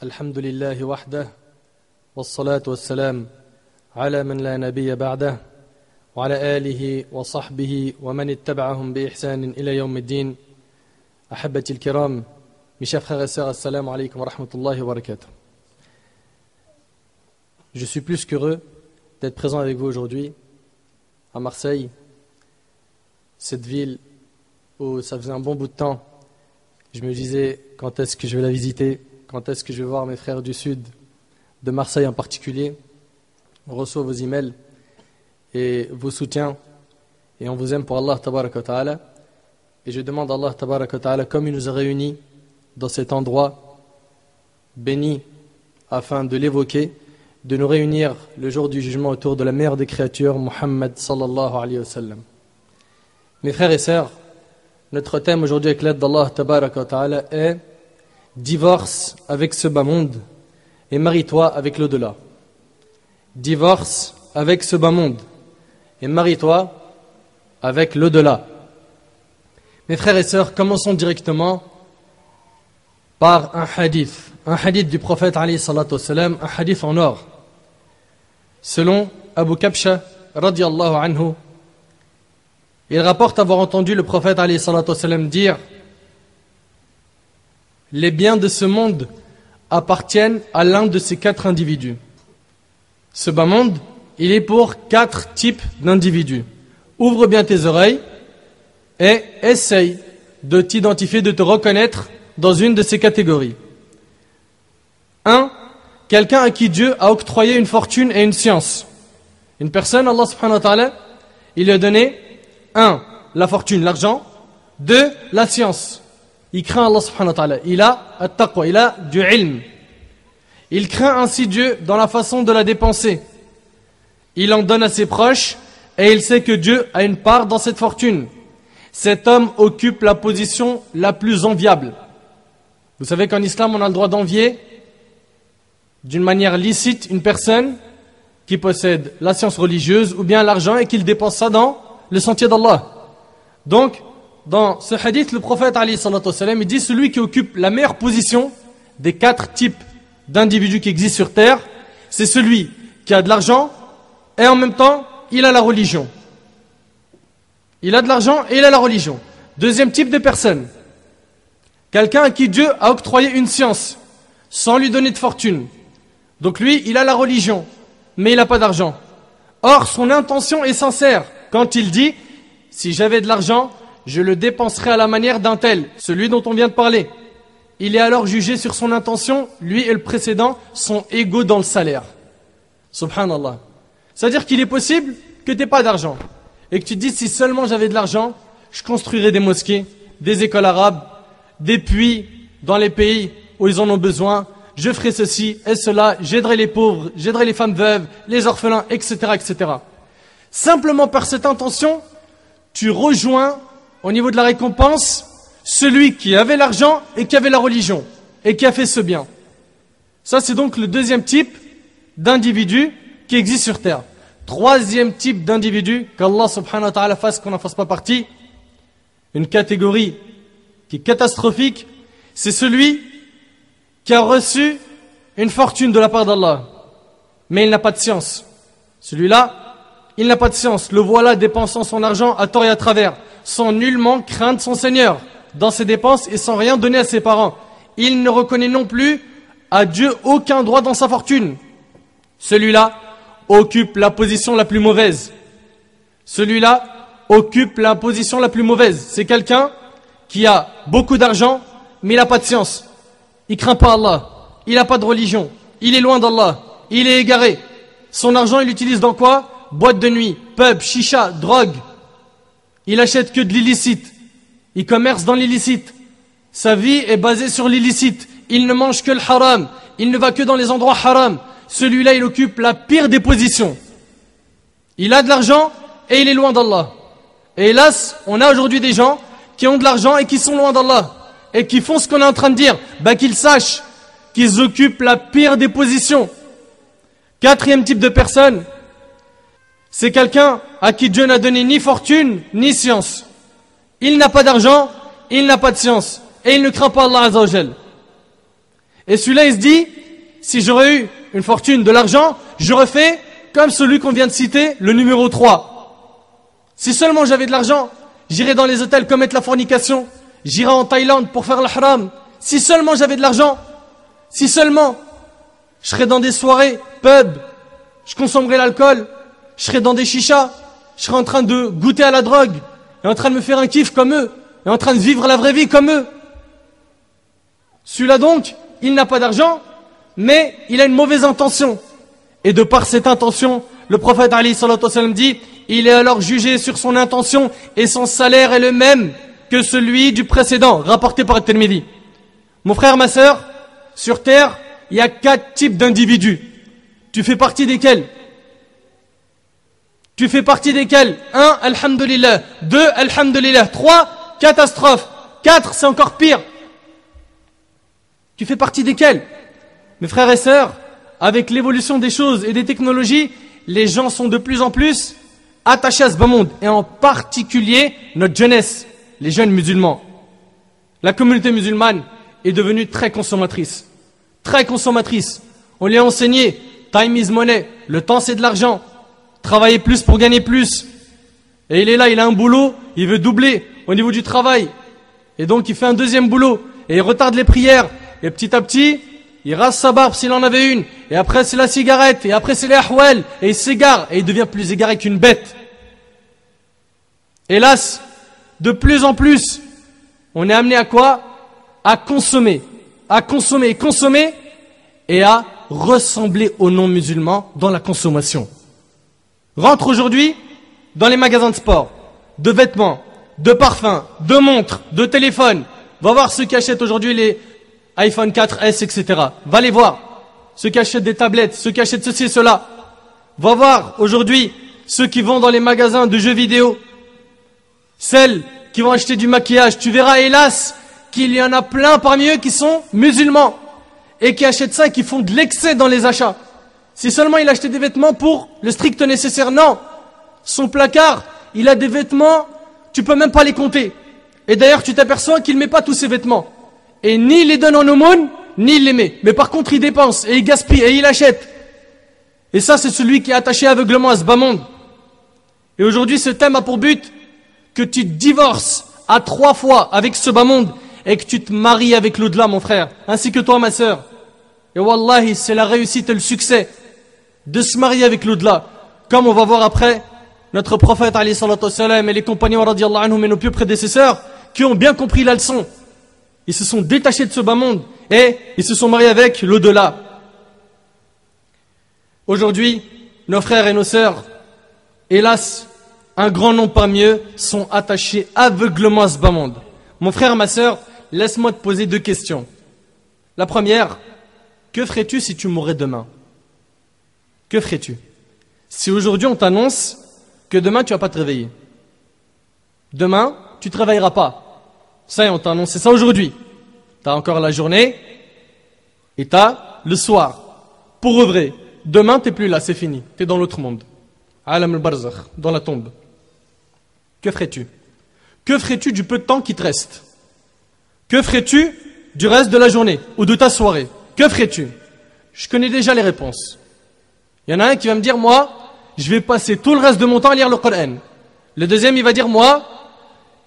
الحمد لله وحده والصلاة والسلام على من لا نبي بعده وعلى آله وصحبه ومن اتبعهم بإحسان إلى يوم الدين. أحبتي الكرام, mes chers frères et sœurs, assalamu alaikum wa rahmatullahi wa barakatuh. Je suis plus qu'heureux d'être présent avec vous aujourd'hui à Marseille, cette ville où ça faisait un bon bout de temps. Je me disais, quand est-ce que je vais la visiter? Quand est-ce que je vais voir mes frères du sud, de Marseille en particulier? On reçoit vos emails et vos soutiens et on vous aime pour Allah tabaraka wa ta'ala. Et je demande à Allah tabaraka wa ta'ala, comme il nous a réunis dans cet endroit béni afin de l'évoquer, de nous réunir le jour du jugement autour de la meilleure des créatures, Muhammad sallallahu alayhi wa sallam. Mes frères et sœurs, notre thème aujourd'hui avec l'aide d'Allah tabaraka wa ta'ala est divorce avec ce bas monde et marie-toi avec l'au-delà. Divorce avec ce bas monde et marie-toi avec l'au-delà. Mes frères et sœurs, commençons directement par un hadith du prophète alayhi salatu wassalam, un hadith en or. Selon Abu Kabsha radiyallahu anhu, il rapporte avoir entendu le prophète alayhi salatu wassalam dire: les biens de ce monde appartiennent à l'un de ces 4 individus. Ce bas monde, il est pour 4 types d'individus. Ouvre bien tes oreilles et essaye de t'identifier, de te reconnaître dans une de ces catégories. 1. Quelqu'un à qui Dieu a octroyé une fortune et une science. Une personne, Allah subhanahu wa ta'ala, il lui a donné 1. La fortune, l'argent. 2. La science. Il craint Allah subhanahu wa ta'ala. Il a at-taqwa, il a du ilm. Il craint ainsi Dieu dans la façon de la dépenser. Il en donne à ses proches et il sait que Dieu a une part dans cette fortune. Cet homme occupe la position la plus enviable. Vous savez qu'en islam, on a le droit d'envier d'une manière licite une personne qui possède la science religieuse ou bien l'argent et qui dépense ça dans le sentier d'Allah. Donc, dans ce hadith, le prophète alayhi salatu wassalam, il dit: celui qui occupe la meilleure position des 4 types d'individus qui existent sur terre, c'est celui qui a de l'argent et en même temps, il a la religion. Il a de l'argent et il a la religion. Deuxième type de personne, quelqu'un à qui Dieu a octroyé une science sans lui donner de fortune. Donc lui, il a la religion, mais il n'a pas d'argent. Or, son intention est sincère quand il dit: si j'avais de l'argent, je le dépenserai à la manière d'un tel, celui dont on vient de parler. Il est alors jugé sur son intention, lui et le précédent sont égaux dans le salaire. Subhanallah. C'est-à-dire qu'il est possible que tu n'aies pas d'argent et que tu te dises: si seulement j'avais de l'argent, je construirais des mosquées, des écoles arabes, des puits dans les pays où ils en ont besoin, je ferai ceci et cela, j'aiderai les pauvres, j'aiderai les femmes veuves, les orphelins, etc., etc. Simplement par cette intention, tu rejoins au niveau de la récompense celui qui avait l'argent et qui avait la religion et qui a fait ce bien. Ça, c'est donc le deuxième type d'individu qui existe sur terre. Troisième type d'individu, qu'Allah subhanahu wa ta'ala fasse qu'on n'en fasse pas partie, une catégorie qui est catastrophique, c'est celui qui a reçu une fortune de la part d'Allah, mais il n'a pas de science. Celui-là, il n'a pas de science. Le voilà dépensant son argent à tort et à travers, sans nullement craindre son Seigneur dans ses dépenses et sans rien donner à ses parents. Il ne reconnaît non plus à Dieu aucun droit dans sa fortune. Celui-là occupe la position la plus mauvaise. Celui-là occupe la position la plus mauvaise. C'est quelqu'un qui a beaucoup d'argent, mais il n'a pas de science. Il craint pas Allah. Il n'a pas de religion. Il est loin d'Allah. Il est égaré. Son argent, il l'utilise dans quoi? Boîte de nuit, pub, chicha, drogue. Il achète que de l'illicite. Il commerce dans l'illicite. Sa vie est basée sur l'illicite. Il ne mange que le haram. Il ne va que dans les endroits haram. Celui-là, il occupe la pire des positions. Il a de l'argent et il est loin d'Allah. Et hélas, on a aujourd'hui des gens qui ont de l'argent et qui sont loin d'Allah. Et qui font ce qu'on est en train de dire. Qu'ils sachent qu'ils occupent la pire des positions. Quatrième type de personne, c'est quelqu'un à qui Dieu n'a donné ni fortune, ni science. Il n'a pas d'argent, il n'a pas de science. Et il ne craint pas Allah Azza wa Jal. Et celui-là, il se dit, si j'aurais eu une fortune, de l'argent, j'aurais fait comme celui qu'on vient de citer, le numéro 3. Si seulement j'avais de l'argent, j'irais dans les hôtels commettre la fornication, j'irais en Thaïlande pour faire l'ihram. Si seulement j'avais de l'argent, si seulement je serais dans des soirées, pubs, je consommerais l'alcool, je serais dans des chichas, je serais en train de goûter à la drogue, et en train de me faire un kiff comme eux, et en train de vivre la vraie vie comme eux. Celui-là donc, il n'a pas d'argent, mais il a une mauvaise intention. Et de par cette intention, le prophète Ali sallallahu alayhi wa sallam dit, il est alors jugé sur son intention et son salaire est le même que celui du précédent, rapporté par At-Tirmidhi. Mon frère, ma sœur, sur terre, il y a 4 types d'individus. Tu fais partie desquels? Tu fais partie desquels? 1, alhamdulillah. 2, alhamdulillah. 3, catastrophe. 4, c'est encore pire. Tu fais partie desquels? Mes frères et sœurs, avec l'évolution des choses et des technologies, les gens sont de plus en plus attachés à ce bas monde, et en particulier notre jeunesse, les jeunes musulmans. La communauté musulmane est devenue très consommatrice. Très consommatrice. On lui a enseigné, time is money, le temps c'est de l'argent, travailler plus pour gagner plus. Et il est là, il a un boulot, il veut doubler au niveau du travail. Et donc il fait un deuxième boulot, et il retarde les prières, et petit à petit, il rase sa barbe s'il en avait une, et après c'est la cigarette, et après c'est les ahwal, et il s'égare, et il devient plus égaré qu'une bête. Hélas, de plus en plus, on est amené à quoi? À consommer, et à ressembler aux non-musulmans dans la consommation. Rentre aujourd'hui dans les magasins de sport, de vêtements, de parfums, de montres, de téléphones. Va voir ceux qui achètent aujourd'hui les iPhone 4S, etc. Va les voir. Ceux qui achètent des tablettes, ceux qui achètent ceci et cela. Va voir aujourd'hui ceux qui vont dans les magasins de jeux vidéo. Celles qui vont acheter du maquillage. Tu verras hélas qu'il y en a plein parmi eux qui sont musulmans et qui achètent ça et qui font de l'excès dans les achats. Si seulement il achetait des vêtements pour le strict nécessaire, non. Son placard, il a des vêtements, tu peux même pas les compter. Et d'ailleurs, tu t'aperçois qu'il met pas tous ses vêtements. Et ni il les donne en aumône, ni il les met. Mais par contre, il dépense, et il gaspille, et il achète. Et ça, c'est celui qui est attaché aveuglement à ce bas monde. Et aujourd'hui, ce thème a pour but que tu te divorces à 3 fois avec ce bas monde, et que tu te maries avec l'au-delà, mon frère, ainsi que toi, ma sœur. Et wallahi, c'est la réussite et le succès de se marier avec l'au-delà. Comme on va voir après, notre prophète, alayhi salatu wassalam, et les compagnons, radiallahu anhum, et nos pieux prédécesseurs, qui ont bien compris la leçon. Ils se sont détachés de ce bas monde, et ils se sont mariés avec l'au-delà. Aujourd'hui, nos frères et nos sœurs, hélas, un grand nombre parmi eux sont attachés aveuglement à ce bas monde. Mon frère, ma sœur, laisse-moi te poser 2 questions. La première, que ferais-tu si tu mourrais demain? Que ferais-tu? Si aujourd'hui on t'annonce que demain tu vas pas te réveiller. Demain, tu te réveilleras pas. Ça y est, on t'a annoncé ça aujourd'hui. Tu as encore la journée et tu as le soir. Pour œuvrer. Demain, tu n'es plus là, c'est fini. Tu es dans l'autre monde. Alam al-barzakh, dans la tombe. Que ferais-tu? Que ferais-tu du peu de temps qui te reste? Que ferais-tu du reste de la journée ou de ta soirée? Que ferais-tu? Je connais déjà les réponses. Il y en a un qui va me dire, moi, je vais passer tout le reste de mon temps à lire le Coran. Le deuxième, il va dire, moi,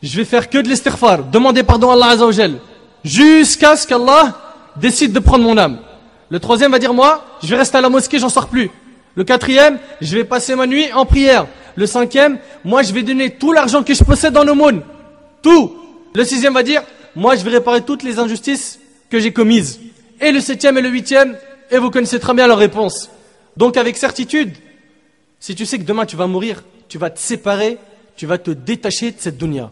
je vais faire que de l'istighfar, demander pardon à Allah Azza wa Jal, jusqu'à ce qu'Allah décide de prendre mon âme. Le troisième va dire, moi, je vais rester à la mosquée, j'en sors plus. Le quatrième, je vais passer ma nuit en prière. Le cinquième, moi, je vais donner tout l'argent que je possède en aumône. Tout. Le sixième va dire, moi, je vais réparer toutes les injustices que j'ai commises. Et le septième et le huitième, et vous connaissez très bien leur réponse. Donc, avec certitude, si tu sais que demain tu vas mourir, tu vas te séparer, tu vas te détacher de cette dunya.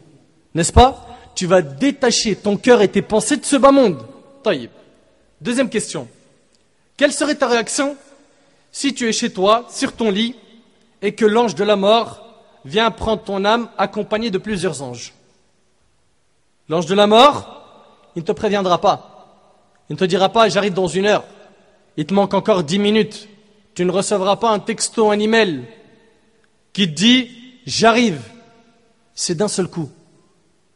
N'est-ce pas? Tu vas détacher ton cœur et tes pensées de ce bas monde. Taïb. Deuxième question. Quelle serait ta réaction si tu es chez toi, sur ton lit, et que l'ange de la mort vient prendre ton âme accompagné de plusieurs anges? L'ange de la mort, il ne te préviendra pas. Il ne te dira pas, j'arrive dans 1 heure. Il te manque encore 10 minutes. Tu ne recevras pas un texto, un email qui te dit, j'arrive. C'est d'un seul coup.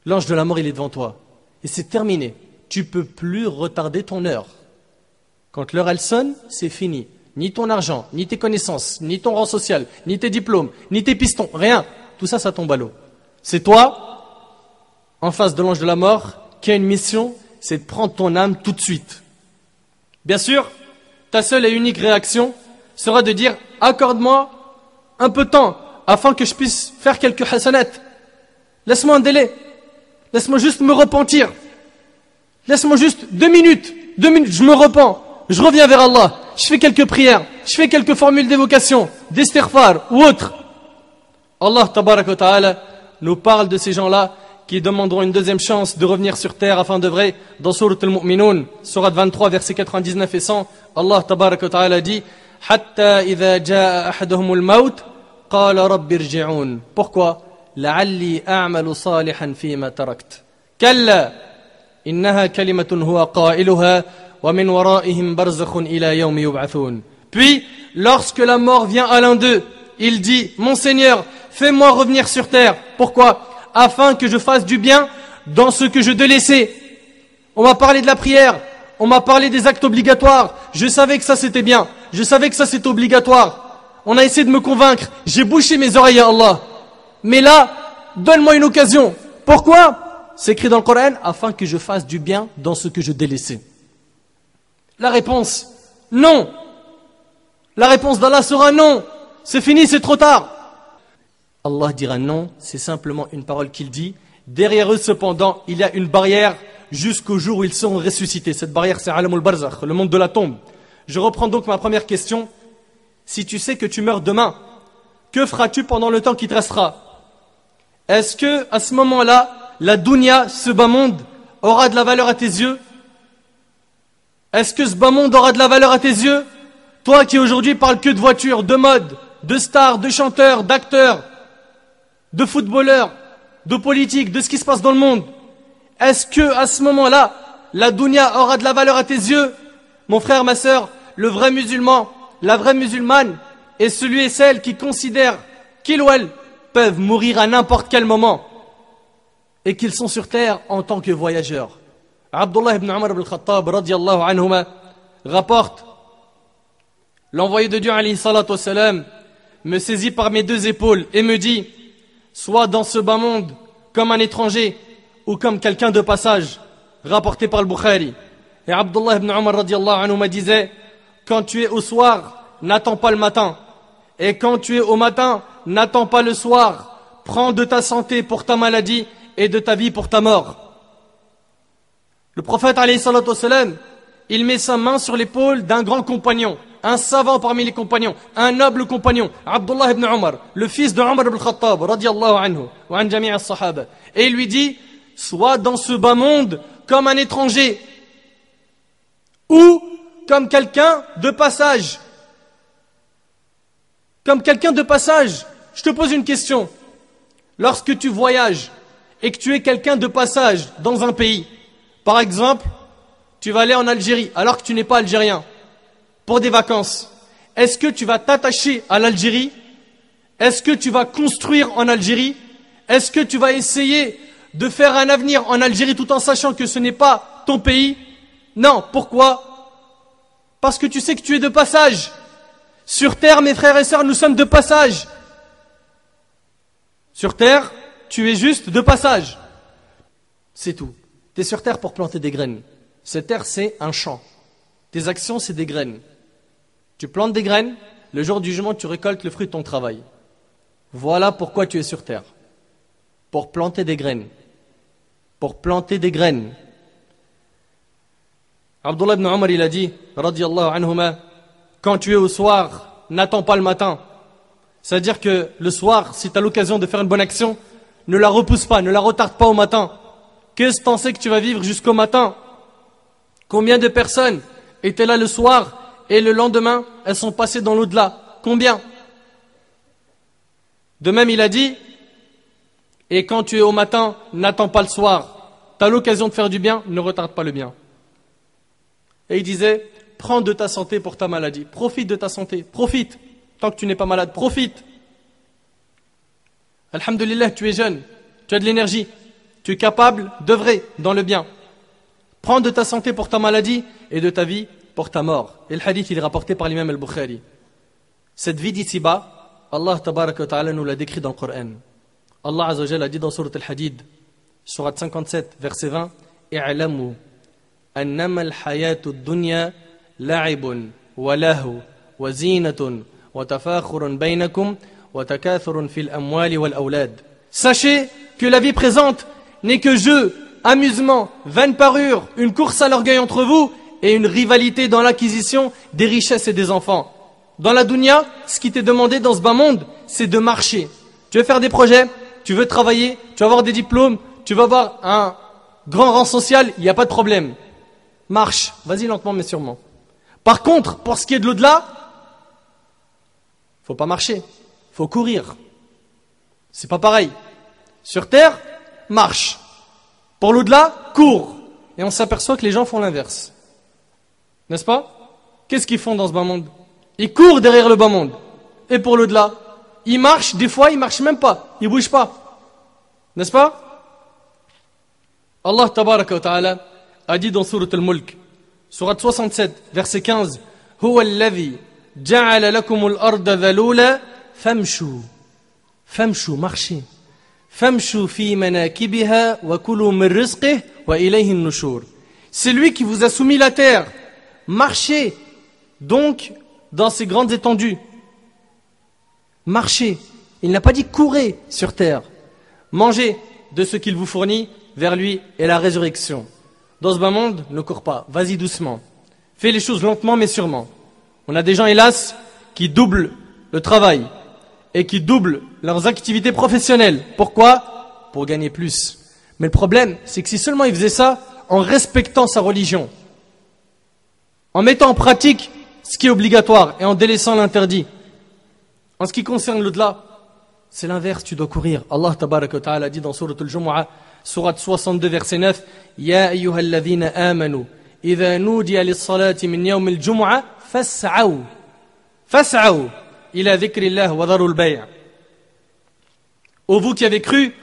L'ange de la mort, il est devant toi. Et c'est terminé. Tu ne peux plus retarder ton heure. Quand l'heure elle sonne, c'est fini. Ni ton argent, ni tes connaissances, ni ton rang social, ni tes diplômes, ni tes pistons, rien. Tout ça, ça tombe à l'eau. C'est toi, en face de l'ange de la mort, qui a une mission, c'est de prendre ton âme tout de suite. Bien sûr, ta seule et unique réaction sera de dire « Accorde-moi un peu de temps afin que je puisse faire quelques hasanat. Laisse-moi un délai. Laisse-moi juste me repentir. Laisse-moi juste 2 minutes. 2 minutes, je me repens. Je reviens vers Allah. Je fais quelques prières. Je fais quelques formules d'évocation, d'istighfar ou autres. » Allah tabarak wa ta'ala nous parle de ces gens-là qui demanderont une deuxième chance de revenir sur terre afin d'œuvrer. Dans Surat al-Mu'minun, Surat 23, versets 99 et 100, Allah tabarak wa ta'ala dit « Hatta idha ja'a ahaduhumul maut, qala rabbi irji'un. » Pourquoi? « La'alli a'malu salihan fima tarakt. » Kalla, innaha kalimatun huwa qailuha, wa min wara'ihim barzakhun ila yawmi yub'athun. Puis, lorsque la mort vient à l'un d'eux, il dit « Mon Seigneur, fais-moi revenir sur terre. » Pourquoi? Afin que je fasse du bien dans ce que je délaissais. On m'a parlé de la prière, on m'a parlé des actes obligatoires. Je savais que ça c'était bien, je savais que ça c'était obligatoire. On a essayé de me convaincre, j'ai bouché mes oreilles à Allah. Mais là, donne-moi une occasion. Pourquoi? C'est écrit dans le Coran, afin que je fasse du bien dans ce que je délaissais. La réponse, non. La réponse d'Allah sera non. C'est fini, c'est trop tard. Allah dira non, c'est simplement une parole qu'il dit. Derrière eux, cependant, il y a une barrière jusqu'au jour où ils seront ressuscités. Cette barrière, c'est Alamul Barzakh, le monde de la tombe. Je reprends donc ma première question. Si tu sais que tu meurs demain, que feras-tu pendant le temps qui te restera? Est-ce que, à ce moment-là, la dunya, ce bas monde, aura de la valeur à tes yeux? Est-ce que ce bas monde aura de la valeur à tes yeux? Toi qui aujourd'hui parles que de voitures, de mode, de stars, de chanteurs, d'acteurs, de footballeurs, de politiques, de ce qui se passe dans le monde. Est-ce que, à ce moment-là, la dunya aura de la valeur à tes yeux? Mon frère, ma sœur, le vrai musulman, la vraie musulmane, est celui et celle qui considèrent qu'ils ou elles peuvent mourir à n'importe quel moment et qu'ils sont sur terre en tant que voyageurs. Abdullah ibn Umar ibn al-Khattab, radiyallahu anhuma, rapporte: l'envoyé de Dieu, alayhi salatu wassalam, me saisit par mes 2 épaules et me dit: sois dans ce bas monde comme un étranger ou comme quelqu'un de passage, rapporté par le Bukhari. Et Abdullah ibn Umar radiyallahu anhu me disait: quand tu es au soir, n'attends pas le matin, et quand tu es au matin, n'attends pas le soir. Prends de ta santé pour ta maladie et de ta vie pour ta mort. Le prophète alayhi salatu wassalam, il met sa main sur l'épaule d'un grand compagnon, un savant parmi les compagnons, un noble compagnon, Abdullah ibn Umar, le fils de Umar ibn Khattab, radiyallahu anhu, wa an jami' as-sahaba. Et il lui dit: sois dans ce bas monde comme un étranger ou comme quelqu'un de passage. Comme quelqu'un de passage. Je te pose une question. Lorsque tu voyages et que tu es quelqu'un de passage dans un pays, par exemple, tu vas aller en Algérie alors que tu n'es pas algérien, pour des vacances, est-ce que tu vas t'attacher à l'Algérie? Est-ce que tu vas construire en Algérie? Est-ce que tu vas essayer de faire un avenir en Algérie tout en sachant que ce n'est pas ton pays? Non. Pourquoi? Parce que tu sais que tu es de passage. Sur terre, mes frères et sœurs, nous sommes de passage. Sur terre, tu es juste de passage. C'est tout. Tu es sur terre pour planter des graines. Cette terre, c'est un champ. Tes actions, c'est des graines. Tu plantes des graines, le jour du jugement, tu récoltes le fruit de ton travail. Voilà pourquoi tu es sur terre. Pour planter des graines. Pour planter des graines. Abdullah ibn Umar, il a dit, radiyallahu anhuma, quand tu es au soir, n'attends pas le matin. C'est-à-dire que le soir, si tu as l'occasion de faire une bonne action, ne la repousse pas, ne la retarde pas au matin. Qu'est-ce que tu sais que tu vas vivre jusqu'au matin? Combien de personnes étaient là le soir et le lendemain, elles sont passées dans l'au-delà? Combien? De même, il a dit, et quand tu es au matin, n'attends pas le soir. Tu as l'occasion de faire du bien, ne retarde pas le bien. Et il disait, prends de ta santé pour ta maladie. Profite de ta santé, profite. Tant que tu n'es pas malade, profite. Alhamdulillah, tu es jeune, tu as de l'énergie, tu es capable d'œuvrer dans le bien. Prends de ta santé pour ta maladie et de ta vie porte à mort. Et le hadith, il est rapporté par l'imam al-Bukhari. Cette vie d'ici-bas, Allah tabaraka wa ta'ala nous l'a décrit dans le Coran. Allah Azza wa Jalla a dit dans Sourate Al-Hadid, Sourate 57, verset 20, I'lamu annama al-hayatu ad-dunya la'ibun wa lahu wa zinatun wa tafakhurun bainakum wa takathurun fil amwali wal awlad. Sachez que la vie présente n'est que jeu, amusement, vaine parure, une course à l'orgueil entre vous et une rivalité dans l'acquisition des richesses et des enfants. Dans la dunya, ce qui t'est demandé dans ce bas monde, c'est de marcher. Tu veux faire des projets, tu veux travailler, tu veux avoir des diplômes, tu veux avoir un grand rang social, il n'y a pas de problème. Marche, vas-y lentement mais sûrement. Par contre, pour ce qui est de l'au-delà, faut pas marcher, faut courir. C'est pas pareil. Sur terre, marche. Pour l'au-delà, cours. Et on s'aperçoit que les gens font l'inverse. N'est-ce pas? Qu'est-ce qu'ils font dans ce bas monde? Ils courent derrière le bas monde. Et pour l'au-delà, ils marchent, des fois ils marchent même pas, ils bougent pas. N'est-ce pas? Allah tabaraka wa ta'ala a dit dans Sourate Al-Mulk, Sourate 67, verset 15, Huwa alladhi ja'ala lakumul arda dhalula famshu. Famshu, marchez. Famshu fi manakibiha wa kulu min rizqih wa ilayhi an-nushur. C'est lui qui vous a soumis la terre. Marchez donc dans ces grandes étendues. Marchez. Il n'a pas dit courez sur terre. Mangez de ce qu'il vous fournit, vers lui et la résurrection. Dans ce bas monde, ne cours pas, vas-y doucement. Fais les choses lentement mais sûrement. On a des gens, hélas, qui doublent le travail et qui doublent leurs activités professionnelles. Pourquoi? Pour gagner plus. Mais le problème, c'est que si seulement ils faisaient ça en respectant sa religion, en mettant en pratique ce qui est obligatoire et en délaissant l'interdit. En ce qui concerne l'au-delà, c'est l'inverse, tu dois courir. Allah tabaraka wa ta'ala dit dans Sourate Al-Jumu'ah, Sourate 62, verset 9, Ya ayyuhalladhina amanu, idha nudiya lis-salati min yawm al-jumu'ah, fas'aw. Fas'aw ila dhikrillah wa dharul bay'. Ô vous qui avez cru,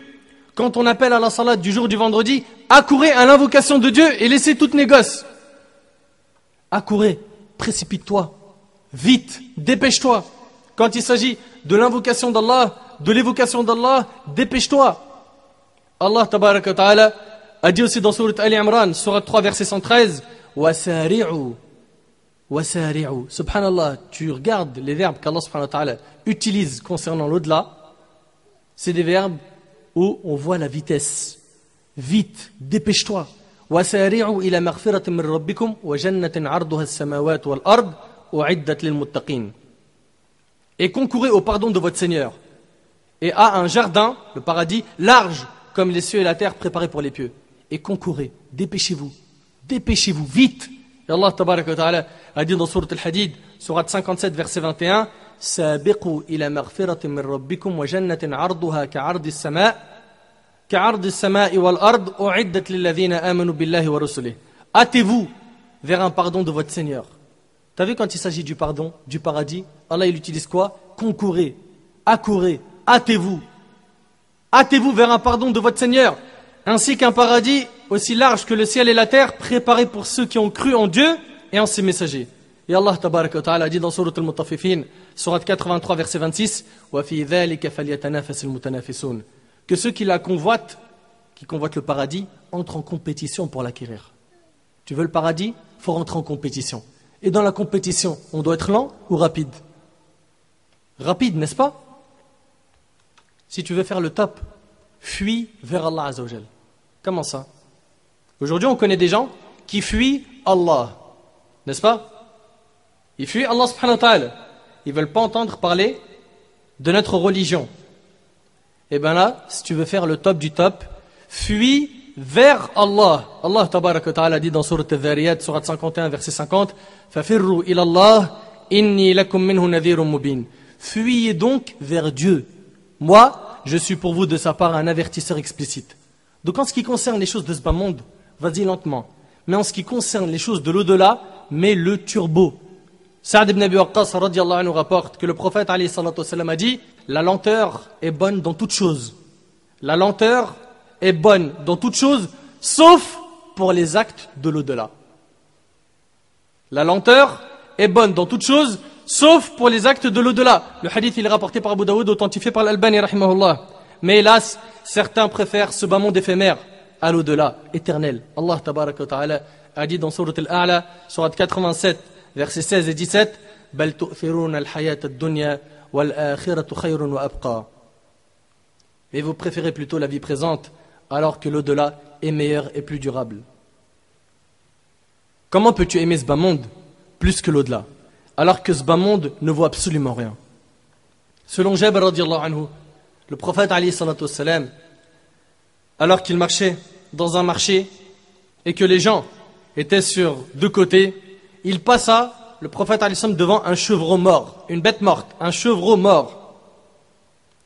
quand on appelle à la salat du jour du vendredi, accourez à l'invocation de Dieu et laissez toutes négoce. Accourez, précipite-toi, vite, dépêche-toi. Quand il s'agit de l'invocation d'Allah, de l'évocation d'Allah, dépêche-toi. Allah tabaraka wa ta'ala a dit aussi dans Sourate Ali Imran, Sourate 3, verset 113, Wasari'u. Wasari'u. Subhanallah, tu regardes les verbes qu'Allah subhanahu wa ta'ala utilise concernant l'au-delà, c'est des verbes où on voit la vitesse. Vite, dépêche-toi. Wasari'u ila maghfiratin min rabbikum wa jannatin 'arduha as-samawati wal ard u'iddat lil muttaqin. Et concourez au pardon de votre Seigneur et à un jardin, le paradis, large comme les cieux et la terre préparés pour les pieux. Et concourez, dépêchez-vous, vite. Et Allah tabaraka wa ta'ala a dit dans Sourate Al-Hadid, Sourate 57, verset 21, Sabiqu ila maghfiratin min rabbikum wa jannatin 'arduha ka'ardi as-sama'i wal ard u'iddat lil ladhina amanu billahi wa rusulihi. Hâtez-vous vers un pardon de votre Seigneur. T'as vu quand il s'agit du pardon, du paradis, Allah il utilise quoi? Concourez, accourez, hâtez-vous. Hâtez-vous vers un pardon de votre Seigneur, ainsi qu'un paradis aussi large que le ciel et la terre, préparé pour ceux qui ont cru en Dieu et en ses messagers. Et Allah tabaraka wa ta'ala a dit dans Sourate Al-Mutaffifin, Sourate 83, verset 26, Wa fi dhalika falyatanafasil mutanafisun. Que ceux qui la convoitent, qui convoitent le paradis, entrent en compétition pour l'acquérir. Tu veux le paradis? Faut rentrer en compétition. Et dans la compétition, on doit être lent ou rapide? Rapide, n'est-ce pas? Si tu veux faire le top, fuis vers Allah Azza wa Jal. Comment ça? Aujourd'hui, on connaît des gens qui fuient Allah. N'est-ce pas? Ils fuient Allah subhanahu wa ta'ala. Ils ne veulent pas entendre parler de notre religion. Et bien là, si tu veux faire le top du top, fuis vers Allah. Allah tabaraka wa ta'ala dit dans Sourate Al-Dhariyat, Sourate 51, verset 50, Fafirru ila Allah, inni lakum minhu nadhirun mubin. Fuyez donc vers Dieu. Moi, je suis pour vous de sa part un avertisseur explicite. Donc en ce qui concerne les choses de ce bas monde, vas-y lentement. Mais en ce qui concerne les choses de l'au-delà, mets le turbo. Sa'd ibn Abi Waqqas radiyallahu anhu rapporte que le prophète alayhi salatu wassalam a dit, la lenteur est bonne dans toute chose. La lenteur est bonne dans toute chose, sauf pour les actes de l'au-delà. La lenteur est bonne dans toute chose, sauf pour les actes de l'au-delà. Le hadith, il est rapporté par Abu Daoud, authentifié par l'Albani, rahimahullah. Mais hélas, certains préfèrent ce bas monde éphémère à l'au-delà, éternel. Allah tabaraka wa ta'ala a dit dans Surat Al-A'la, Surat 87, versets 16 et 17, بَلْ تُؤْثِرُونَ الْحَيَاةَ الدُّنْيَا وَالْآخِرَةُ خَيْرٌ وَأَبْقَى. Mais vous préférez plutôt la vie présente, alors que l'au-delà est meilleur et plus durable. Comment peux-tu aimer ce bas monde plus que l'au-delà, alors que ce bas monde ne vaut absolument rien? Selon Jabir radiallahu anhu, le prophète alayhi salatu wassalam, alors qu'il marchait dans un marché et que les gens étaient sur deux côtés, il passa, le prophète alayhi salam, devant un chevreau mort, une bête morte, un chevreau mort,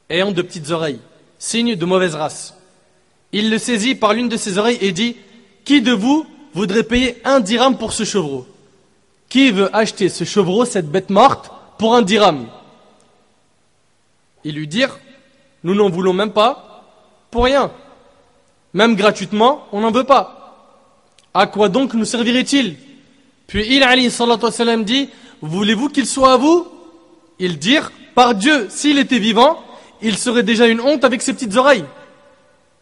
ayant de petites oreilles, signe de mauvaise race. Il le saisit par l'une de ses oreilles et dit: qui de vous voudrait payer 1 dirham pour ce chevreau? Qui veut acheter ce chevreau, cette bête morte, pour 1 dirham? Ils lui dirent: nous n'en voulons même pas pour rien. Même gratuitement, on n'en veut pas. À quoi donc nous servirait-il? Puis il, alayhi salatu wassalam, dit: voulez-vous qu'il soit à vous? Ils dirent: par Dieu, s'il était vivant, il serait déjà une honte avec ses petites oreilles.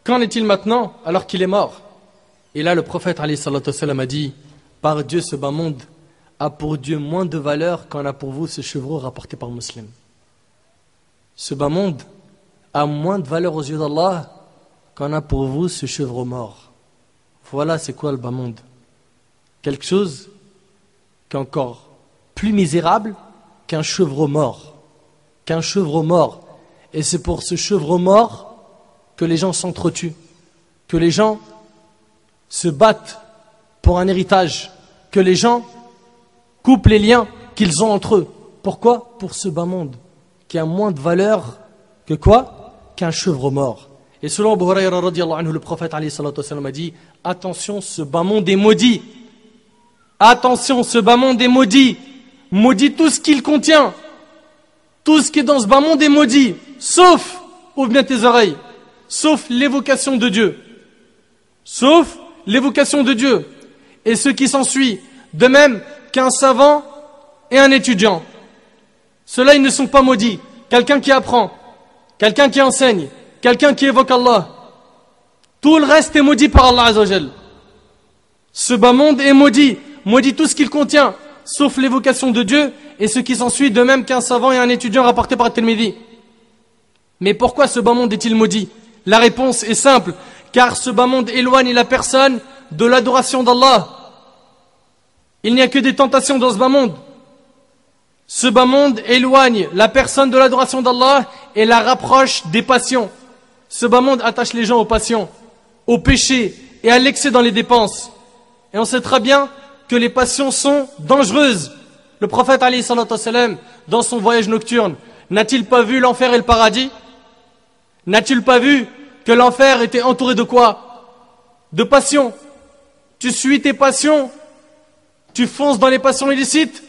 Qu'en est-il maintenant, alors qu'il est mort? Et là, le prophète, alayhi salatu wassalam, a dit: par Dieu, ce bas monde a pour Dieu moins de valeur qu'en a pour vous ce chevreau rapporté par Muslim. Ce bas monde a moins de valeur aux yeux d'Allah qu'en a pour vous ce chevreau mort. Voilà c'est quoi le bas monde. Quelque chose qui est encore plus misérable qu'un chevreau mort. Qu'un chevreau mort. Et c'est pour ce chevreau mort que les gens s'entretuent, que les gens se battent pour un héritage, que les gens coupent les liens qu'ils ont entre eux. Pourquoi? Pour ce bas monde qui a moins de valeur que quoi? Qu'un chevreau mort. Et selon Abu Hurayra radiallahu anhu, le prophète alayhi salatu wassalam a dit: attention, ce bas monde est maudit. Attention, ce bas monde est maudit. Maudit tout ce qu'il contient. Tout ce qui est dans ce bas monde est maudit. Sauf, ouvre bien tes oreilles, sauf l'évocation de Dieu. Sauf l'évocation de Dieu. Et ce qui s'ensuit. De même qu'un savant et un étudiant. Ceux-là, ils ne sont pas maudits. Quelqu'un qui apprend, quelqu'un qui enseigne, quelqu'un qui évoque Allah. Tout le reste est maudit par Allah Azza wa Jal. Ce bas monde est maudit. Maudit tout ce qu'il contient, sauf l'évocation de Dieu et ce qui s'ensuit, de même qu'un savant et un étudiant rapporté par At-Tirmidhi. Mais pourquoi ce bas monde est-il maudit? La réponse est simple, car ce bas monde éloigne la personne de l'adoration d'Allah. Il n'y a que des tentations dans ce bas monde. Ce bas monde éloigne la personne de l'adoration d'Allah et la rapproche des passions. Ce bas monde attache les gens aux passions, au péché et à l'excès dans les dépenses. Et on sait très bien que les passions sont dangereuses. Le prophète alayhi salatu wassalam, dans son voyage nocturne, n'a-t-il pas vu l'enfer et le paradis? N'a-t-il pas vu que l'enfer était entouré de quoi? De passions. Tu suis tes passions, tu fonces dans les passions illicites,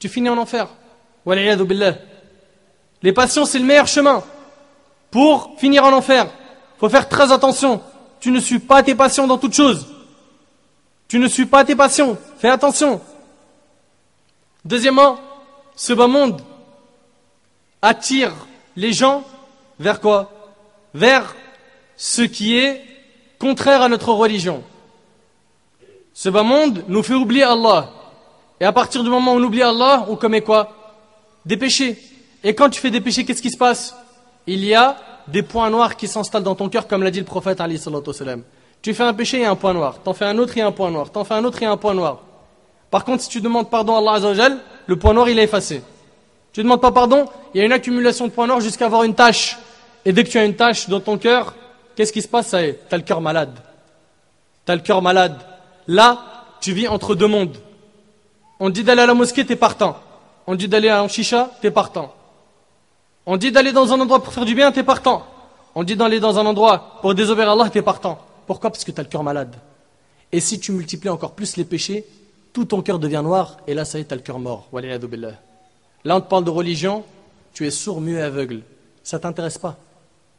tu finis en enfer. Wal'iyadhu billah. Les passions, c'est le meilleur chemin pour finir en enfer. Il faut faire très attention. Tu ne suis pas tes passions dans toute chose. Tu ne suis pas tes passions. Fais attention. Deuxièmement, ce bas monde attire les gens vers quoi? Vers ce qui est contraire à notre religion. Ce bas monde nous fait oublier Allah. Et à partir du moment où on oublie Allah, on commet quoi? Des péchés. Et quand tu fais des péchés, qu'est-ce qui se passe? Il y a des points noirs qui s'installent dans ton cœur, comme l'a dit le prophète alayhi salatu wassalam. Tu fais un péché, il y a un point noir. T'en fais un autre, il y a un point noir. T'en fais un autre, il y a un point noir. Par contre, si tu demandes pardon à Allah Azza wa Jal, le point noir, il est effacé. Tu ne demandes pas pardon, il y a une accumulation de points noirs jusqu'à avoir une tache. Et dès que tu as une tache dans ton cœur, qu'est-ce qui se passe? Ça y est, t'as le cœur malade. T'as le cœur malade. Là, tu vis entre deux mondes. On dit d'aller à la mosquée, t'es partant. On dit d'aller en chicha, t'es partant. On dit d'aller dans un endroit pour faire du bien, t'es partant. On dit d'aller dans un endroit pour désobéir à Allah, t'es partant. Pourquoi? Parce que t'as le cœur malade. Et si tu multiplies encore plus les péchés, tout ton cœur devient noir, et là, ça y est, t'as le cœur mort. Wal'iyadhu billah. Là, on te parle de religion, tu es sourd, muet, aveugle. Ça t'intéresse pas.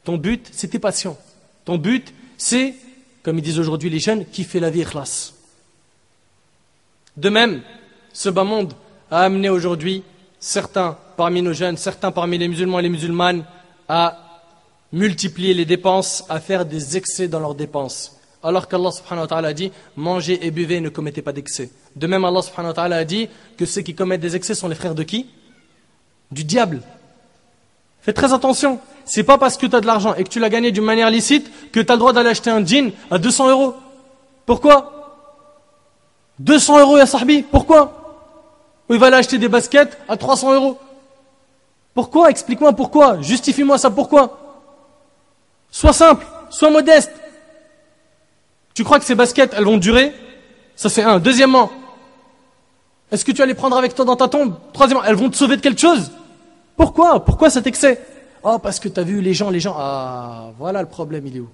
Ton but, c'est tes passions. Ton but, c'est, comme ils disent aujourd'hui les jeunes, kiffer la vie ikhlas. De même, Ce bas monde a amené aujourd'hui certains parmi nos jeunes, certains parmi les musulmans et les musulmanes à multiplier les dépenses, à faire des excès dans leurs dépenses. Alors qu'Allah subhanahu wa ta'ala a dit « Mangez et buvez et ne commettez pas d'excès ». De même, Allah subhanahu wa ta'ala a dit que ceux qui commettent des excès sont les frères de qui? Du diable. Fais très attention. C'est pas parce que tu as de l'argent et que tu l'as gagné d'une manière licite que tu as le droit d'aller acheter un jean à 200 euros. Pourquoi? 200 euros ya sahbi, pourquoi? Ou il va aller acheter des baskets à 300 euros. Pourquoi? Explique-moi pourquoi. Justifie-moi ça pourquoi. Sois simple, sois modeste. Tu crois que ces baskets, elles vont durer? Ça c'est un. Deuxièmement, est-ce que tu vas les prendre avec toi dans ta tombe? Troisièmement, elles vont te sauver de quelque chose? Pourquoi? Pourquoi cet excès? Oh, parce que tu as vu les gens. Ah, voilà le problème, il est où?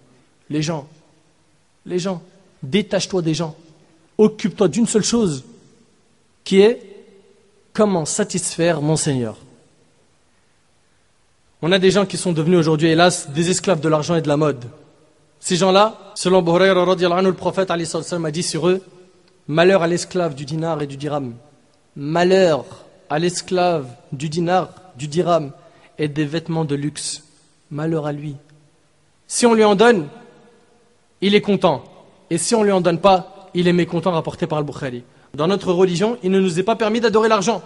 Les gens. Détache-toi des gens. Occupe-toi d'une seule chose, qui est comment satisfaire mon Seigneur. On a des gens qui sont devenus aujourd'hui, hélas, des esclaves de l'argent et de la mode. Ces gens-là, selon Abu Hurayra radiyallahu anhu, le prophète alayhi salam a dit sur eux, malheur à l'esclave du dinar et du dirham. Malheur à l'esclave du dinar, du dirham et des vêtements de luxe. Malheur à lui. Si on lui en donne, il est content. Et si on lui en donne pas, il est mécontent, rapporté par Al-Bukhari. Dans notre religion, il ne nous est pas permis d'adorer l'argent,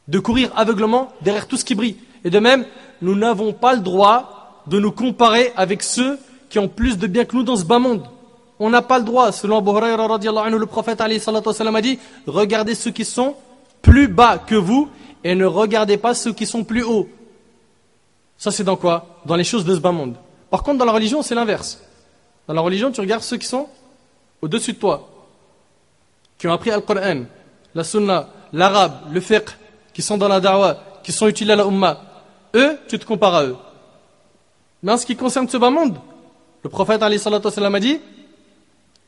de courir aveuglement derrière tout ce qui brille. Et de même, nous n'avons pas le droit de nous comparer avec ceux qui ont plus de biens que nous dans ce bas monde. On n'a pas le droit. Selon Abu Hurayra radiyallahu anhu, le prophète alayhi salatu wassalam a dit, regardez ceux qui sont plus bas que vous et ne regardez pas ceux qui sont plus hauts. Ça c'est dans quoi? Dans les choses de ce bas monde. Par contre, dans la religion, c'est l'inverse. Dans la religion, tu regardes ceux qui sont au-dessus de toi, qui ont appris Al-Qur'an, la Sunna, l'arabe, le fiqh, qui sont dans la da'wah, qui sont utiles à la Ummah. Eux, tu te compares à eux. Mais en ce qui concerne ce bas monde, le prophète alayhi salatu wassalam a dit,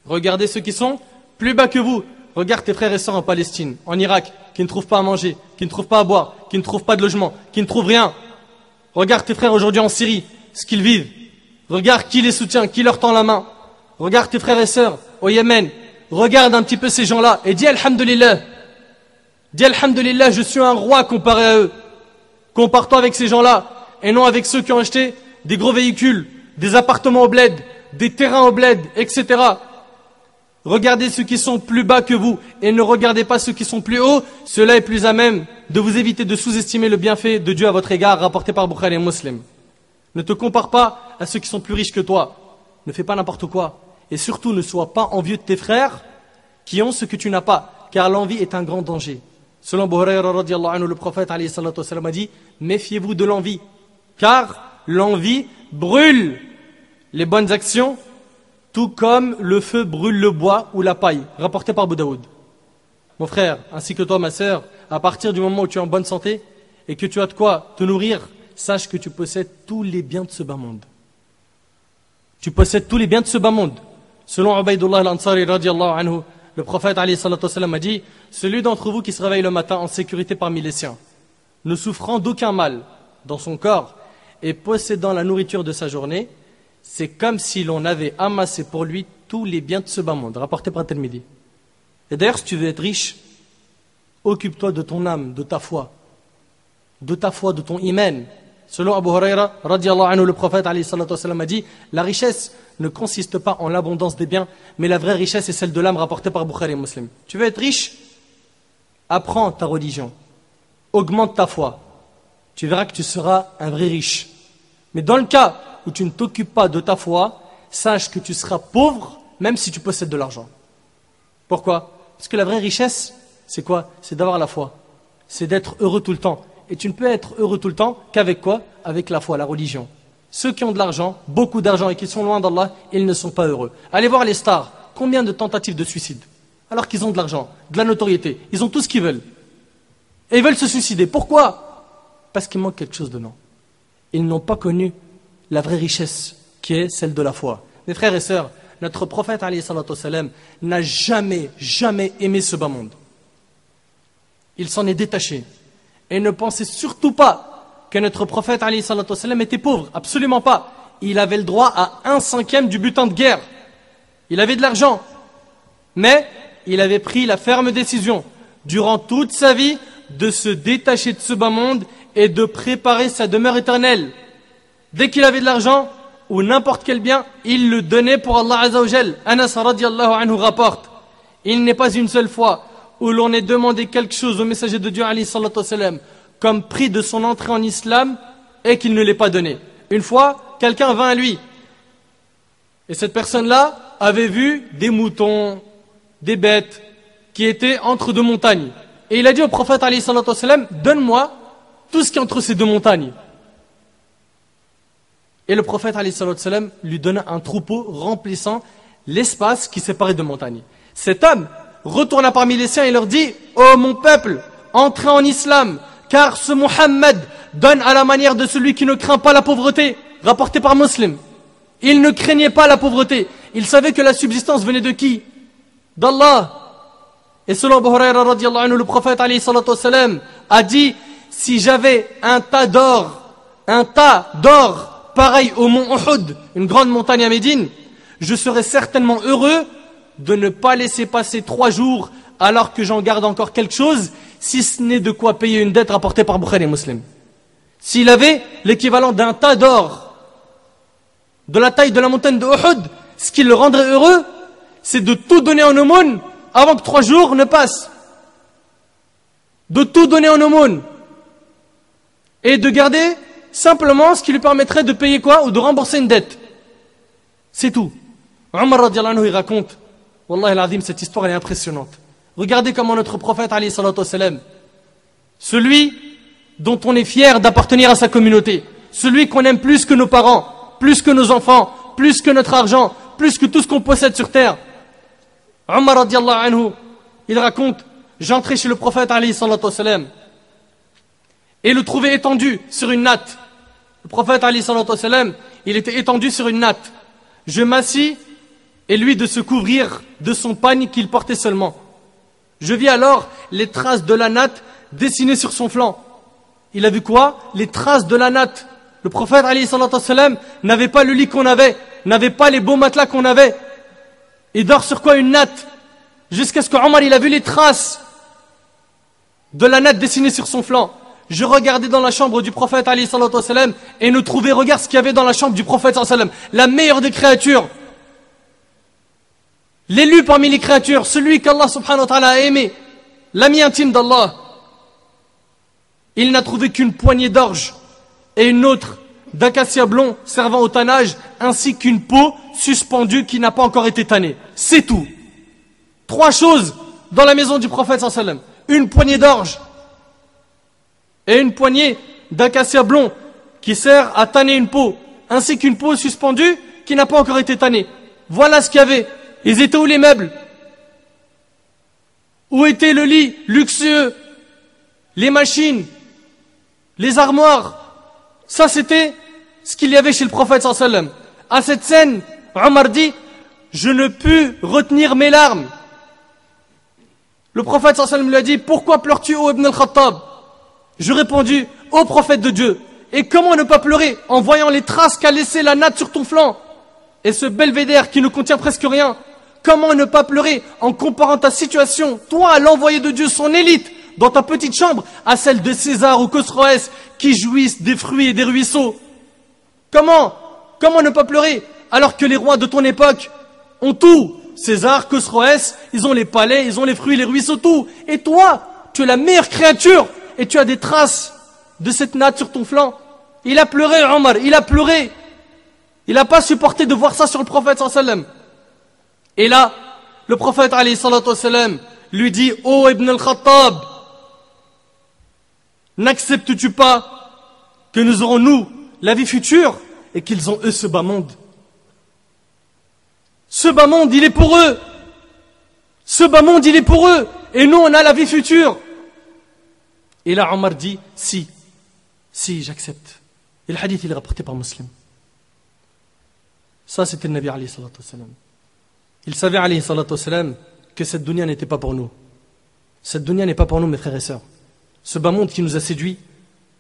regardez ceux qui sont plus bas que vous. Regarde tes frères et sœurs en Palestine, en Irak, qui ne trouvent pas à manger, qui ne trouvent pas à boire, qui ne trouvent pas de logement, qui ne trouvent rien. Regarde tes frères aujourd'hui en Syrie, ce qu'ils vivent. Regarde qui les soutient, qui leur tend la main. Regarde tes frères et sœurs au Yémen. Regarde un petit peu ces gens-là et dis Alhamdulillah. Dis Alhamdulillah, je suis un roi comparé à eux. Compare-toi avec ces gens-là et non avec ceux qui ont acheté des gros véhicules, des appartements au bled, des terrains au bled, etc. Regardez ceux qui sont plus bas que vous et ne regardez pas ceux qui sont plus hauts. Cela est plus à même de vous éviter de sous-estimer le bienfait de Dieu à votre égard, rapporté par Bukhari et Muslim. Ne te compare pas à ceux qui sont plus riches que toi. Ne fais pas n'importe quoi. Et surtout, ne sois pas envieux de tes frères qui ont ce que tu n'as pas, car l'envie est un grand danger. Selon Abu Hurayra radiyallahu anhu, le prophète alayhi salatu wassalam a dit, méfiez-vous de l'envie, car l'envie brûle les bonnes actions, tout comme le feu brûle le bois ou la paille, rapporté par Abu Daoud. Mon frère, ainsi que toi, ma sœur, à partir du moment où tu es en bonne santé et que tu as de quoi te nourrir, sache que tu possèdes tous les biens de ce bas monde. Tu possèdes tous les biens de ce bas monde. Selon Ubaydullah al-Ansari radiyallahu anhu, le prophète alayhi salatu wassalam a dit, celui d'entre vous qui se réveille le matin en sécurité parmi les siens, ne souffrant d'aucun mal dans son corps et possédant la nourriture de sa journée, c'est comme si l'on avait amassé pour lui tous les biens de ce bas monde, rapporté par Tirmidhi. Et d'ailleurs, si tu veux être riche, occupe-toi de ton âme, de ta foi, de ton iman. Selon Abu Hurayra radiyallahu anhu, le prophète alayhi salatu wassalam a dit, la richesse ne consiste pas en l'abondance des biens, mais la vraie richesse est celle de l'âme, rapportée par Bukhari et Muslim. Tu veux être riche? Apprends ta religion, augmente ta foi, tu verras que tu seras un vrai riche. Mais dans le cas où tu ne t'occupes pas de ta foi, sache que tu seras pauvre même si tu possèdes de l'argent. Pourquoi? Parce que la vraie richesse, c'est quoi? C'est d'avoir la foi, c'est d'être heureux tout le temps. Et tu ne peux être heureux tout le temps qu'avec quoi? Avec la foi, la religion. Ceux qui ont de l'argent, beaucoup d'argent et qui sont loin d'Allah, ils ne sont pas heureux. Allez voir les stars, combien de tentatives de suicide? Alors qu'ils ont de l'argent, de la notoriété, ils ont tout ce qu'ils veulent. Et ils veulent se suicider. Pourquoi? Parce qu'il manque quelque chose dedans. Ils n'ont pas connu la vraie richesse qui est celle de la foi. Mes frères et sœurs, notre prophète alayhi salatu wassalam n'a jamais aimé ce bas monde. Il s'en est détaché. Et ne pensez surtout pas que notre prophète alayhi salatu wassalam était pauvre. Absolument pas. Il avait le droit à 1/5 du butin de guerre. Il avait de l'argent. Mais il avait pris la ferme décision durant toute sa vie, de se détacher de ce bas monde et de préparer sa demeure éternelle. Dès qu'il avait de l'argent ou n'importe quel bien, il le donnait pour Allah Azza wa Jal. Anas radiallahu anhu rapporte, il n'est pas une seule fois où l'on ait demandé quelque chose au messager de Dieu alayhi salatu wassalam, comme prix de son entrée en islam, et qu'il ne l'ait pas donné. Une fois, quelqu'un vint à lui, et cette personne-là avait vu des moutons, des bêtes, qui étaient entre deux montagnes. Et il a dit au prophète alayhi salatu wassalam, donne-moi tout ce qui est entre ces deux montagnes. Et le prophète alayhi salatu wassalam lui donna un troupeau remplissant l'espace qui séparait deux montagnes. Cet homme retourna parmi les siens et leur dit, ô mon peuple, entrez en islam, car ce Muhammad donne à la manière de celui qui ne craint pas la pauvreté, rapporté par Muslim. Il ne craignait pas la pauvreté, il savait que la subsistance venait de qui? D'Allah. Et selon Abu Hurayra radiallahu anhu, le prophète alayhi salatu wassalam a dit, si j'avais un tas d'or pareil au mont Uhud, une grande montagne à Médine, je serais certainement heureux de ne pas laisser passer 3 jours alors que j'en garde encore quelque chose, si ce n'est de quoi payer une dette rapportée par Bukhari et Muslim. S'il avait l'équivalent d'un tas d'or de la taille de la montagne de Uhud, ce qui le rendrait heureux, c'est de tout donner en aumône avant que 3 jours ne passent. De tout donner en aumône. Et de garder simplement ce qui lui permettrait de payer quoi? Ou de rembourser une dette. C'est tout. Omar radiallahu anhu, il raconte, Wallah al-Azim, cette histoire elle est impressionnante. Regardez comment notre prophète alayhi salatu wassalam, celui dont on est fier d'appartenir à sa communauté, celui qu'on aime plus que nos parents, plus que nos enfants, plus que notre argent, plus que tout ce qu'on possède sur terre. Omar radiallahu anhu, il raconte, j'entrais chez le prophète alayhi salatu wassalam et le trouvais étendu sur une natte. Le prophète alayhi salatu wassalam, il était étendu sur une natte. Je m'assis et lui de se couvrir de son pagne qu'il portait seulement. Je vis alors les traces de la natte dessinées sur son flanc. Il a vu quoi? Les traces de la natte. Le prophète alayhi salatu wassalam n'avait pas le lit qu'on avait, n'avait pas les beaux matelas qu'on avait. Il dort sur quoi? Une natte. Jusqu'à ce que Omar il a vu les traces de la natte dessinée sur son flanc. Je regardais dans la chambre du prophète alayhi salatu wassalam et ne trouvais, regarde ce qu'il y avait dans la chambre du prophète sallallahu alayhi wa sallam, la meilleure des créatures, l'élu parmi les créatures, celui qu'Allah subhanahu wa ta'ala a aimé, l'ami intime d'Allah. Il n'a trouvé qu'une poignée d'orge et une autre d'acacia blond servant au tannage, ainsi qu'une peau suspendue qui n'a pas encore été tannée. C'est tout. 3 choses dans la maison du prophète sallallahu alayhi wa sallam. Une poignée d'orge et une poignée d'acacia blond qui sert à tanner une peau, ainsi qu'une peau suspendue qui n'a pas encore été tannée. Voilà ce qu'il y avait. Ils étaient où les meubles? Où était le lit luxueux? Les machines? Les armoires? Ça c'était ce qu'il y avait chez le prophète sallallahu alayhi wa sallam. À cette scène, Omar dit, je ne pus retenir mes larmes. Le prophète sallallahu alayhi wa sallam lui a dit, pourquoi pleures-tu, ô Ibn al-Khattab? Je répondis, ô prophète de Dieu, et comment ne pas pleurer en voyant les traces qu'a laissé la natte sur ton flanc et ce belvédère qui ne contient presque rien? Comment ne pas pleurer en comparant ta situation, toi, l'envoyé de Dieu, son élite, dans ta petite chambre, à celle de César ou Khosroès qui jouissent des fruits et des ruisseaux? Comment ne pas pleurer alors que les rois de ton époque ont tout? César, Khosroès, ils ont les palais, ils ont les fruits, les ruisseaux, tout. Et toi, tu es la meilleure créature et tu as des traces de cette natte sur ton flanc. Il a pleuré, Omar, il a pleuré. Il n'a pas supporté de voir ça sur le prophète sallallahu alayhi wa sallam. Et là, le prophète alayhi salatu wassalam lui dit, ô Ibn al-Khattab, n'acceptes-tu pas que nous aurons nous la vie future et qu'ils ont eux ce bas monde? Ce bas monde, il est pour eux. Ce bas monde, il est pour eux. Et nous, on a la vie future. Et là, Omar dit, si, j'accepte. Et le hadith, il est rapporté par Muslim. Ça, c'était le Nabi alayhi salatu wassalam. Il savait alayhi salatu wassalam que cette dunya n'était pas pour nous. Cette dunya n'est pas pour nous, mes frères et sœurs. Ce bas monde qui nous a séduits,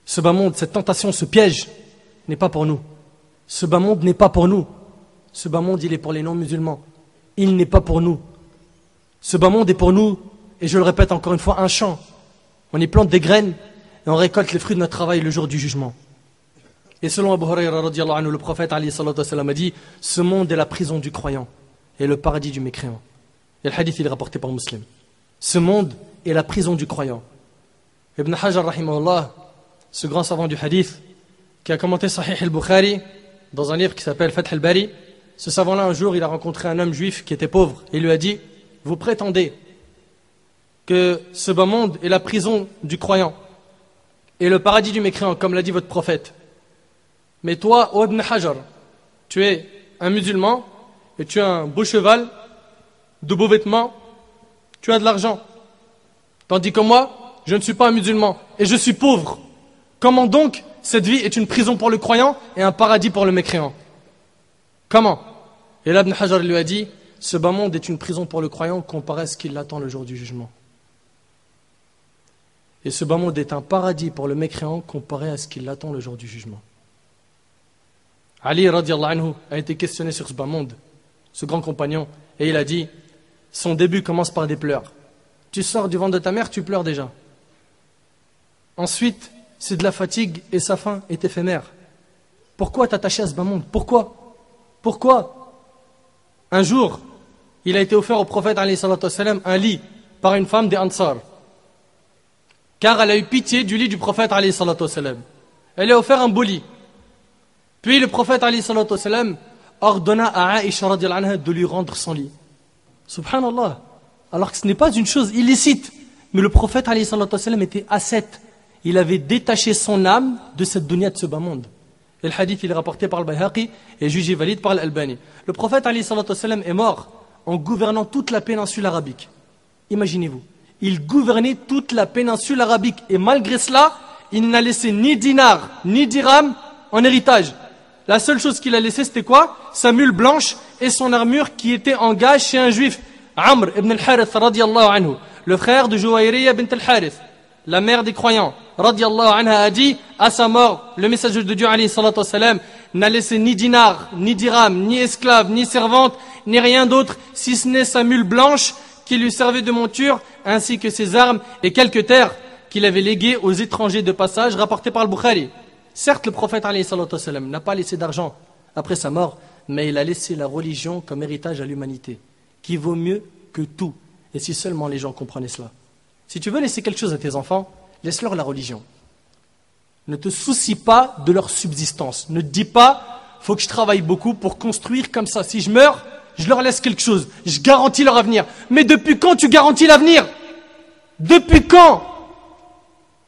ce bas monde, cette tentation, ce piège, n'est pas pour nous. Ce bas monde n'est pas pour nous. Ce bas monde, il est pour les non-musulmans. Il n'est pas pour nous. Ce bas monde est pour nous, et je le répète encore une fois, un champ. On y plante des graines et on récolte les fruits de notre travail le jour du jugement. Et selon Abu Huraira radiyallahu anhu, le prophète alayhi salatu wassalam a dit, ce monde est la prison du croyant et le paradis du mécréant. Et le hadith il est rapporté par Muslim. Ce monde est la prison du croyant. Ibn Hajar rahimahullah, ce grand savant du hadith, qui a commenté Sahih al-Bukhari dans un livre qui s'appelle Fath al-Bari, ce savant-là un jour il a rencontré un homme juif qui était pauvre et il lui a dit, vous prétendez que ce bas monde est la prison du croyant et le paradis du mécréant, comme l'a dit votre prophète. Mais toi, ô Ibn Hajar, tu es un musulman et tu as un beau cheval, de beaux vêtements, tu as de l'argent. Tandis que moi, je ne suis pas un musulman et je suis pauvre. Comment donc cette vie est une prison pour le croyant et un paradis pour le mécréant? Comment? Et là, Ibn Hajar lui a dit, ce bas monde est une prison pour le croyant comparé à ce qui l'attend le jour du jugement. Et ce bas monde est un paradis pour le mécréant comparé à ce qui l'attend le jour du jugement. Ali radiallahu anhu a été questionné sur ce bas monde, ce grand compagnon, et il a dit, son début commence par des pleurs. Tu sors du ventre de ta mère, tu pleures déjà. Ensuite, c'est de la fatigue et sa fin est éphémère. Pourquoi t'attacher à ce bas monde? Pourquoi? Un jour, il a été offert au prophète alayhi salatu wassalam, un lit par une femme des Ansar. Car elle a eu pitié du lit du prophète alayhi salatu wassalam. Elle lui a offert un beau lit. Puis le prophète alayhi salatu wassalam ordonna à Aïcha radiallahu anha de lui rendre son lit. Subhanallah. Alors que ce n'est pas une chose illicite. Mais le prophète alayhi salatu wassalam était ascète. Il avait détaché son âme de cette dunya, de ce bas monde. Et le hadith il est rapporté par le Bayhaqi et jugé valide par l'Albani. Le prophète alayhi salatu wassalam est mort en gouvernant toute la péninsule arabique. Imaginez-vous. Il gouvernait toute la péninsule arabique. Et malgré cela, il n'a laissé ni dinar, ni dirham en héritage. La seule chose qu'il a laissé, c'était quoi? Sa mule blanche et son armure qui était en gage chez un juif. Amr ibn al-Harith, radiallahu anhu, le frère de Juwayriya bint al-Harith, la mère des croyants, radiallahu anha, a dit, à sa mort, le messager de Dieu, alayhi salatu wassalam, n'a laissé ni dinar, ni dirham, ni esclave, ni servante, ni rien d'autre, si ce n'est sa mule blanche qui lui servait de monture, ainsi que ses armes et quelques terres qu'il avait léguées aux étrangers de passage, rapportés par le Bukhari. Certes, le prophète alayhi salatu wassalam n'a pas laissé d'argent après sa mort, mais il a laissé la religion comme héritage à l'humanité, qui vaut mieux que tout. Et si seulement les gens comprenaient cela. Si tu veux laisser quelque chose à tes enfants, laisse-leur la religion. Ne te soucie pas de leur subsistance. Ne te dis pas, faut que je travaille beaucoup pour construire comme ça. Si je meurs, je leur laisse quelque chose. Je garantis leur avenir. Mais depuis quand tu garantis l'avenir? Depuis quand?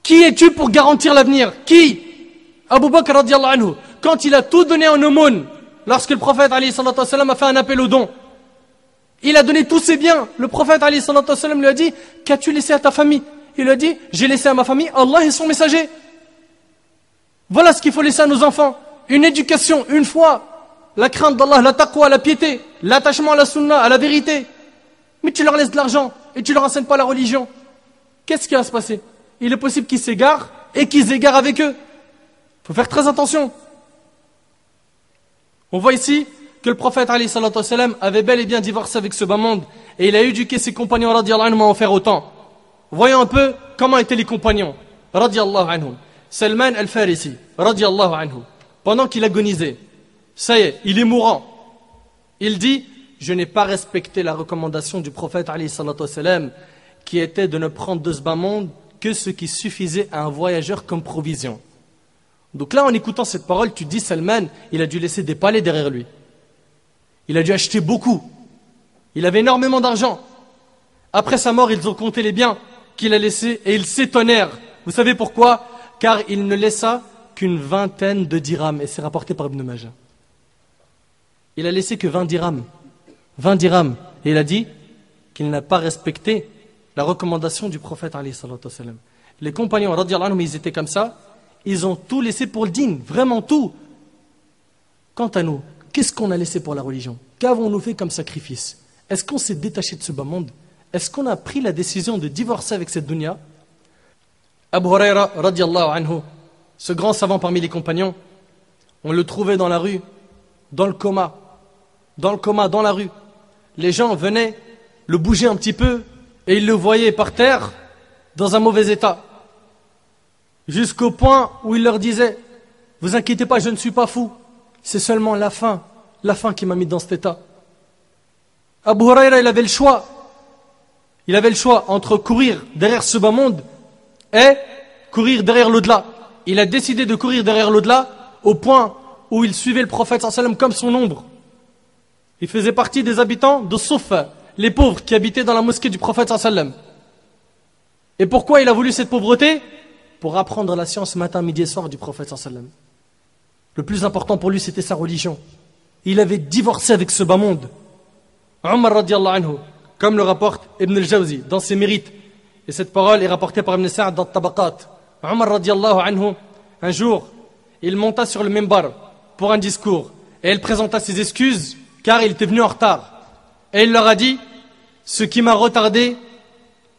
Qui es-tu pour garantir l'avenir? Qui? Abu Bakr radiallahu anhu, quand il a tout donné en aumône, lorsque le prophète alayhi salatu wassalam a fait un appel au don, il a donné tous ses biens. Le prophète alayhi salatu wassalam lui a dit, qu'as-tu laissé à ta famille? Il a dit, j'ai laissé à ma famille Allah et son messager. Voilà ce qu'il faut laisser à nos enfants. Une éducation, une foi, la crainte d'Allah, la taqwa, la piété, l'attachement à la sunna, à la vérité. Mais tu leur laisses de l'argent et tu leur enseignes pas la religion. Qu'est-ce qui va se passer? Il est possible qu'ils s'égarent et qu'ils s'égarent avec eux. Il faut faire très attention. On voit ici que le prophète alayhi salatu wassalam avait bel et bien divorcé avec ce bas monde et il a éduqué ses compagnons radiallahu anhum à en faire autant. Voyons un peu comment étaient les compagnons radiallahu anhum. Salman al-Farisi radiallahu anhu, pendant qu'il agonisait, ça y est, il est mourant. Il dit, je n'ai pas respecté la recommandation du prophète alayhi salatu wassalam qui était de ne prendre de ce bas monde que ce qui suffisait à un voyageur comme provision. Donc là, en écoutant cette parole, tu dis, Salman, il a dû laisser des palais derrière lui. Il a dû acheter beaucoup. Il avait énormément d'argent. Après sa mort, ils ont compté les biens qu'il a laissés et ils s'étonnèrent. Vous savez pourquoi? Car il ne laissa qu'une vingtaine de dirhams. Et c'est rapporté par Ibn Majah. Il a laissé que 20 dirhams. 20 dirhams. Et il a dit qu'il n'a pas respecté la recommandation du prophète alayhi salatu wassalam. Les compagnons, radiallahu anhum, ils étaient comme ça. Ils ont tout laissé pour le dîn, vraiment tout. Quant à nous, qu'est-ce qu'on a laissé pour la religion? Qu'avons-nous fait comme sacrifice? Est-ce qu'on s'est détaché de ce bas monde? Est-ce qu'on a pris la décision de divorcer avec cette dunya? Abu Huraira, radiallahu anhu, ce grand savant parmi les compagnons, on le trouvait dans la rue, dans le coma, dans la rue. Les gens venaient le bouger un petit peu et ils le voyaient par terre dans un mauvais état. Jusqu'au point où il leur disait, vous inquiétez pas, je ne suis pas fou, c'est seulement la faim qui m'a mis dans cet état. Abu Huraira, il avait le choix. Il avait le choix entre courir derrière ce bas monde et courir derrière l'au-delà. Il a décidé de courir derrière l'au-delà au point où il suivait le prophète sallallahu alayhi wa sallam comme son ombre. Il faisait partie des habitants de Soufa, les pauvres qui habitaient dans la mosquée du prophète sallallahu alayhi wa sallam. Et pourquoi il a voulu cette pauvreté? Pour apprendre la science matin, midi et soir du prophète sallallahu alayhi wa sallam. Le plus important pour lui, c'était sa religion. Il avait divorcé avec ce bas monde. Omar radiallahu anhu, comme le rapporte Ibn al-Jawzi dans ses mérites, et cette parole est rapportée par Ibn Sa'd dans Tabaqat. Omar radiallahu anhu, un jour, il monta sur le minbar pour un discours, et il présenta ses excuses, car il était venu en retard. Et il leur a dit, ce qui m'a retardé,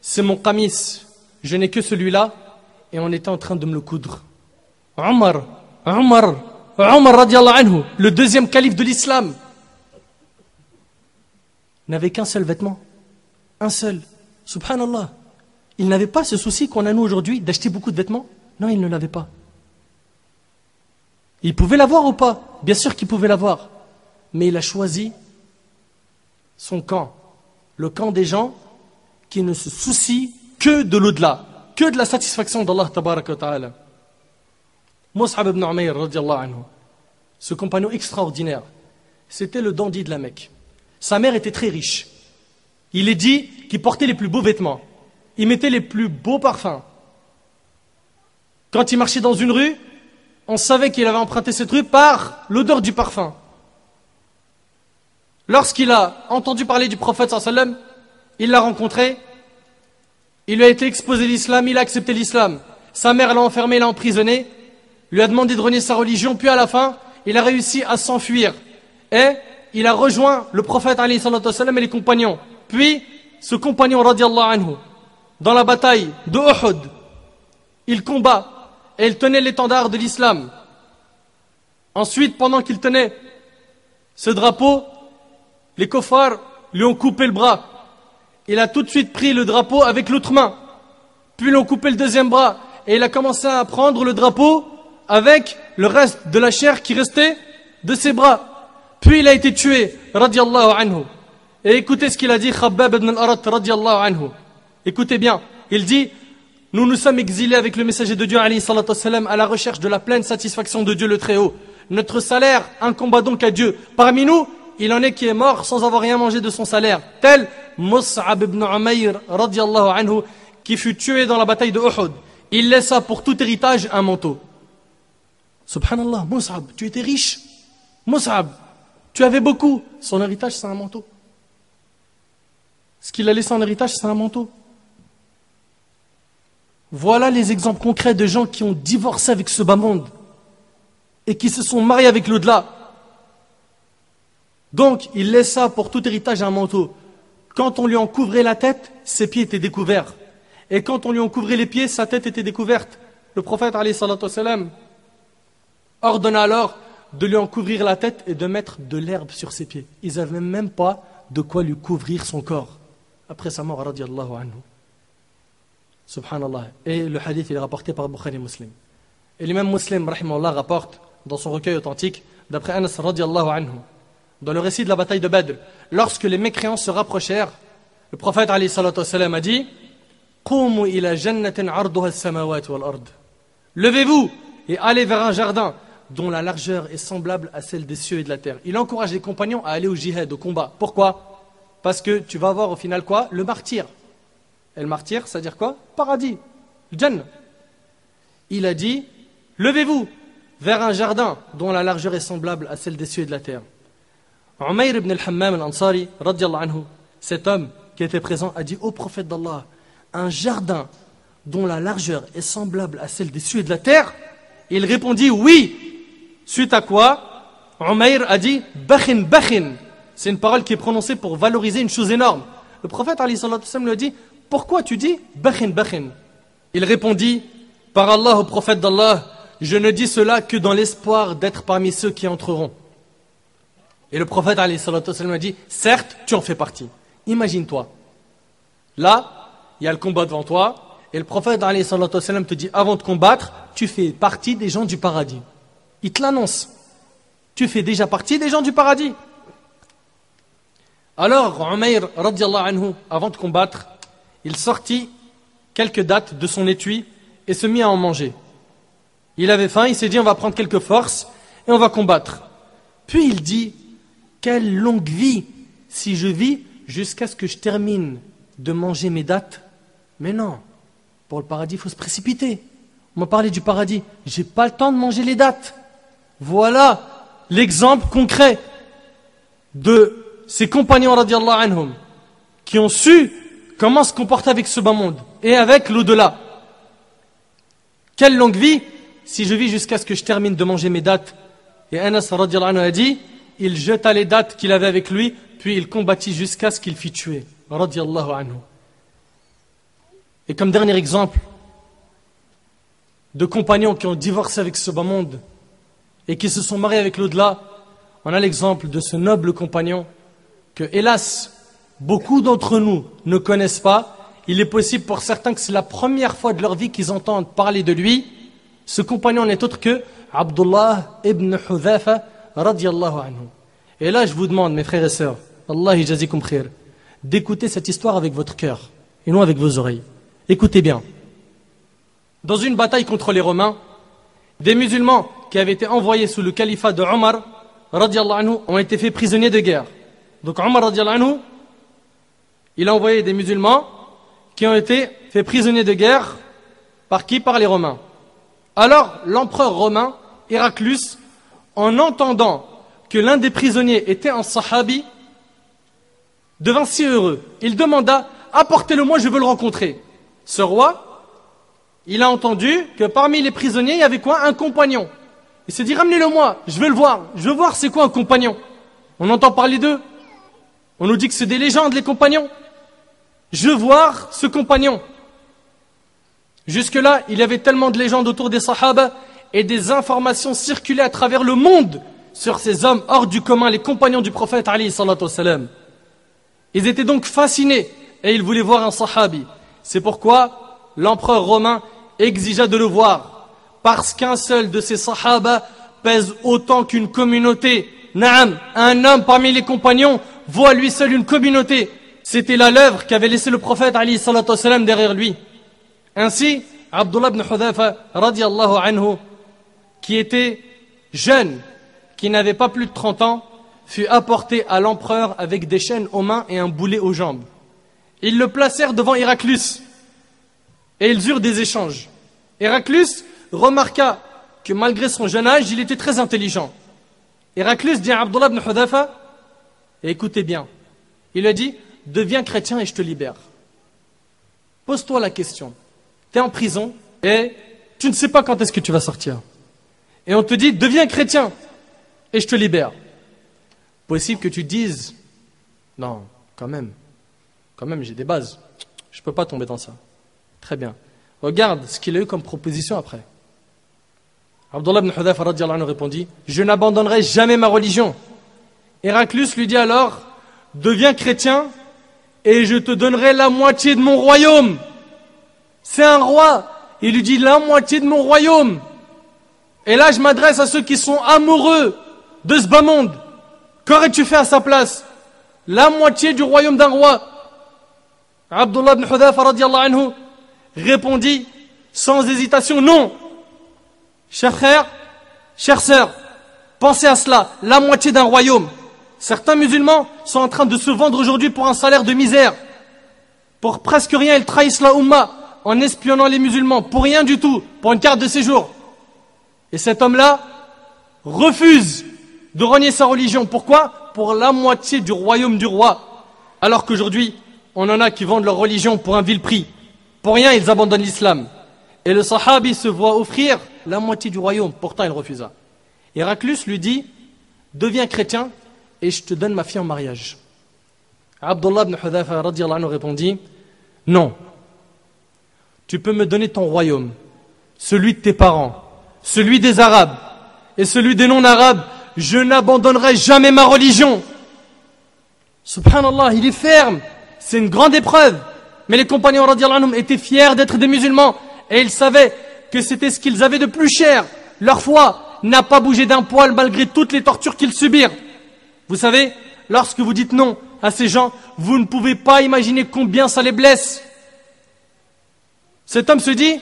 c'est mon qamis. Je n'ai que celui-là, et on était en train de me le coudre. Omar radiallahu anhu, le deuxième calife de l'islam, n'avait qu'un seul vêtement. Un seul. Subhanallah. Il n'avait pas ce souci qu'on a nous aujourd'hui d'acheter beaucoup de vêtements. Non, il ne l'avait pas. Il pouvait l'avoir ou pas? Bien sûr qu'il pouvait l'avoir. Mais il a choisi son camp. Le camp des gens qui ne se soucient que de l'au-delà, que de la satisfaction d'Allah tabaraka wa ta'ala. Mus'ab ibn Umayr radiallahu anhu, ce compagnon extraordinaire, c'était le dandy de la Mecque. Sa mère était très riche. Il est dit qu'il portait les plus beaux vêtements. Il mettait les plus beaux parfums. Quand il marchait dans une rue, on savait qu'il avait emprunté cette rue par l'odeur du parfum. Lorsqu'il a entendu parler du prophète sallallahu alayhi wa sallam, il l'a rencontré, il lui a été exposé l'islam, il a accepté l'islam. Sa mère l'a enfermé, l'a emprisonné, lui a demandé de renier sa religion, puis à la fin, il a réussi à s'enfuir. Et il a rejoint le prophète alayhi salatu wa sallam et les compagnons. Puis, ce compagnon radiallahu anhu, dans la bataille de Uhud, il combat et il tenait l'étendard de l'islam. Ensuite, pendant qu'il tenait ce drapeau, les kuffars lui ont coupé le bras. Il a tout de suite pris le drapeau avec l'autre main. Puis ils lui ont coupé le deuxième bras. Et il a commencé à prendre le drapeau avec le reste de la chair qui restait de ses bras. Puis il a été tué, radiallahu anhu. Et écoutez ce qu'il a dit, Khabbab ibn al-Arat, radiallahu anhu. Écoutez bien, il dit, nous nous sommes exilés avec le messager de Dieu, alayhi salatu wassalam, à la recherche de la pleine satisfaction de Dieu le Très-Haut. Notre salaire incomba donc à Dieu. Parmi nous, il en est qui est mort sans avoir rien mangé de son salaire. Tel Mus'ab ibn Umayr, radiallahu anhu, qui fut tué dans la bataille de Uhud. Il laissa pour tout héritage un manteau. Subhanallah, Mus'ab, tu étais riche. Mus'ab, tu avais beaucoup. Son héritage, c'est un manteau. Ce qu'il a laissé en héritage, c'est un manteau. Voilà les exemples concrets de gens qui ont divorcé avec ce bas monde et qui se sont mariés avec l'au-delà. Donc, il laissa pour tout héritage un manteau. Quand on lui en couvrait la tête, ses pieds étaient découverts. Et quand on lui en couvrait les pieds, sa tête était découverte. Le prophète, alayhi salatu wassalam, ordonna alors de lui en couvrir la tête et de mettre de l'herbe sur ses pieds. Ils n'avaient même pas de quoi lui couvrir son corps. Après sa mort, radiallahu anhu. Subhanallah. Et le hadith, il est rapporté par Bukhari Muslim. Et l'imam Muslim, rahimahullah, rapporte dans son recueil authentique, d'après Anas, radiallahu anhu, dans le récit de la bataille de Badr, lorsque les mécréants se rapprochèrent, le prophète, alayhi salatu wassalam, a dit, Qumu ila jannatin arduha as-samawati wal ard. Levez-vous et allez vers un jardin dont la largeur est semblable à celle des cieux et de la terre. Il encourage les compagnons à aller au jihad, au combat. Pourquoi? Parce que tu vas avoir au final quoi? Le martyr. Et le martyr, ça veut dire quoi? Paradis, le Jannah. Il a dit, levez-vous vers un jardin dont la largeur est semblable à celle des cieux et de la terre. Umayr ibn al-Hammam al-Ansari, radiallahu anhu, cet homme qui était présent, a dit au prophète d'Allah, un jardin dont la largeur est semblable à celle des cieux et de la terre? Il répondit oui. Suite à quoi, Umayr a dit bakhin, bakhin. C'est une parole qui est prononcée pour valoriser une chose énorme. Le prophète alayhi salatu wassalam lui a dit, pourquoi tu dis bakhin, bakhin? Il répondit, par Allah, au prophète d'Allah, je ne dis cela que dans l'espoir d'être parmi ceux qui entreront. Et le prophète alayhi salatu wassalam a dit, certes, tu en fais partie. Imagine-toi. Là, il y a le combat devant toi, et le prophète alayhi salatu wassalam te dit, avant de combattre, tu fais partie des gens du paradis. Il te l'annonce. Tu fais déjà partie des gens du paradis. Alors, Umayr, radiallahu anhu, avant de combattre, il sortit quelques dattes de son étui et se mit à en manger. Il avait faim, il s'est dit, on va prendre quelques forces et on va combattre. Puis il dit, quelle longue vie si je vis jusqu'à ce que je termine de manger mes dattes. Mais non, pour le paradis, il faut se précipiter. On m'a parlé du paradis, j'ai pas le temps de manger les dattes. Voilà l'exemple concret de ces compagnons radiallahu anhum qui ont su comment se comporter avec ce bas monde et avec l'au-delà. Quelle longue vie si je vis jusqu'à ce que je termine de manger mes dattes. Et Anas radiallahu anhu a dit, il jeta les dattes qu'il avait avec lui, puis il combattit jusqu'à ce qu'il fît tuer. Radiallahu anhu. Et comme dernier exemple de compagnons qui ont divorcé avec ce bas monde et qui se sont mariés avec l'au-delà, on a l'exemple de ce noble compagnon que, hélas, beaucoup d'entre nous ne connaissent pas. Il est possible pour certains que c'est la première fois de leur vie qu'ils entendent parler de lui. Ce compagnon n'est autre que Abdullah ibn Hudhafa radiallahu anhu. Et là, je vous demande, mes frères et sœurs, Allah yajazikum khair, d'écouter cette histoire avec votre cœur et non avec vos oreilles. Écoutez bien. Dans une bataille contre les Romains, des musulmans qui avaient été envoyés sous le califat de Omar radiallahu anhu ont été faits prisonniers de guerre. Donc Omar radiallahu anhu, il a envoyé des musulmans qui ont été faits prisonniers de guerre par qui? Par les Romains. Alors l'empereur romain, Héraclius, en entendant que l'un des prisonniers était un sahabi, devint si heureux. Il demanda, apportez-le-moi, je veux le rencontrer. Ce roi, il a entendu que parmi les prisonniers, il y avait quoi? Un compagnon. Il s'est dit, ramenez-le-moi, je veux le voir. Je veux voir c'est quoi un compagnon. On entend parler d'eux. On nous dit que c'est des légendes, les compagnons. Je veux voir ce compagnon. Jusque-là, il y avait tellement de légendes autour des sahaba et des informations circulaient à travers le monde sur ces hommes hors du commun, les compagnons du prophète alayhi salatu wassalam. Ils étaient donc fascinés et ils voulaient voir un sahabi. C'est pourquoi l'empereur romain exigea de le voir, parce qu'un seul de ces sahaba pèse autant qu'une communauté. Naam, un homme parmi les compagnons vaut à lui seul une communauté. C'était là l'œuvre qu'avait laissé le prophète alayhi salatu wassalam derrière lui. Ainsi, Abdullah ibn Hudhafa radiallahu anhu, qui était jeune, qui n'avait pas plus de 30 ans, fut apporté à l'empereur avec des chaînes aux mains et un boulet aux jambes. Ils le placèrent devant Héraclius et ils eurent des échanges. Héraclius remarqua que malgré son jeune âge, il était très intelligent. Héraclius dit à Abdullah ibn Hudhafa, et écoutez bien, il lui a dit, deviens chrétien et je te libère. Pose-toi la question. Tu es en prison et tu ne sais pas quand est-ce que tu vas sortir. Et on te dit, deviens chrétien et je te libère. Possible que tu dises, non, quand même, j'ai des bases. Je ne peux pas tomber dans ça. Très bien. Regarde ce qu'il a eu comme proposition après. Abdullah ibn Hudhafa radiallahu anhu répondit, je n'abandonnerai jamais ma religion. Héraclius lui dit alors, deviens chrétien et je te donnerai la moitié de mon royaume. C'est un roi. Il lui dit la moitié de mon royaume. Et là, je m'adresse à ceux qui sont amoureux de ce bas monde. Qu'aurais-tu fait à sa place? La moitié du royaume d'un roi. Abdullah ibn Hudhafa radiallahu anhu répondit sans hésitation, non. Cher frère, chère sœur, pensez à cela, la moitié d'un royaume. Certains musulmans sont en train de se vendre aujourd'hui pour un salaire de misère. Pour presque rien, ils trahissent la Ummah en espionnant les musulmans, pour rien du tout, pour une carte de séjour. Et cet homme-là refuse de renier sa religion. Pourquoi? Pour la moitié du royaume du roi. Alors qu'aujourd'hui, on en a qui vendent leur religion pour un vil prix. Pour rien, ils abandonnent l'islam. Et le sahabi se voit offrir la moitié du royaume. Pourtant, il refusa. Héraclius lui dit, deviens chrétien et je te donne ma fille en mariage. Abdullah ibn Hudhafa radiallahu anhu répondit, non. Tu peux me donner ton royaume, celui de tes parents, celui des Arabes et celui des non-Arabes. Je n'abandonnerai jamais ma religion. Subhanallah, il est ferme. C'est une grande épreuve. Mais les compagnons radiallahu anhum étaient fiers d'être des musulmans et ils savaient que c'était ce qu'ils avaient de plus cher. Leur foi n'a pas bougé d'un poil malgré toutes les tortures qu'ils subirent. Vous savez, lorsque vous dites non à ces gens, vous ne pouvez pas imaginer combien ça les blesse. Cet homme se dit,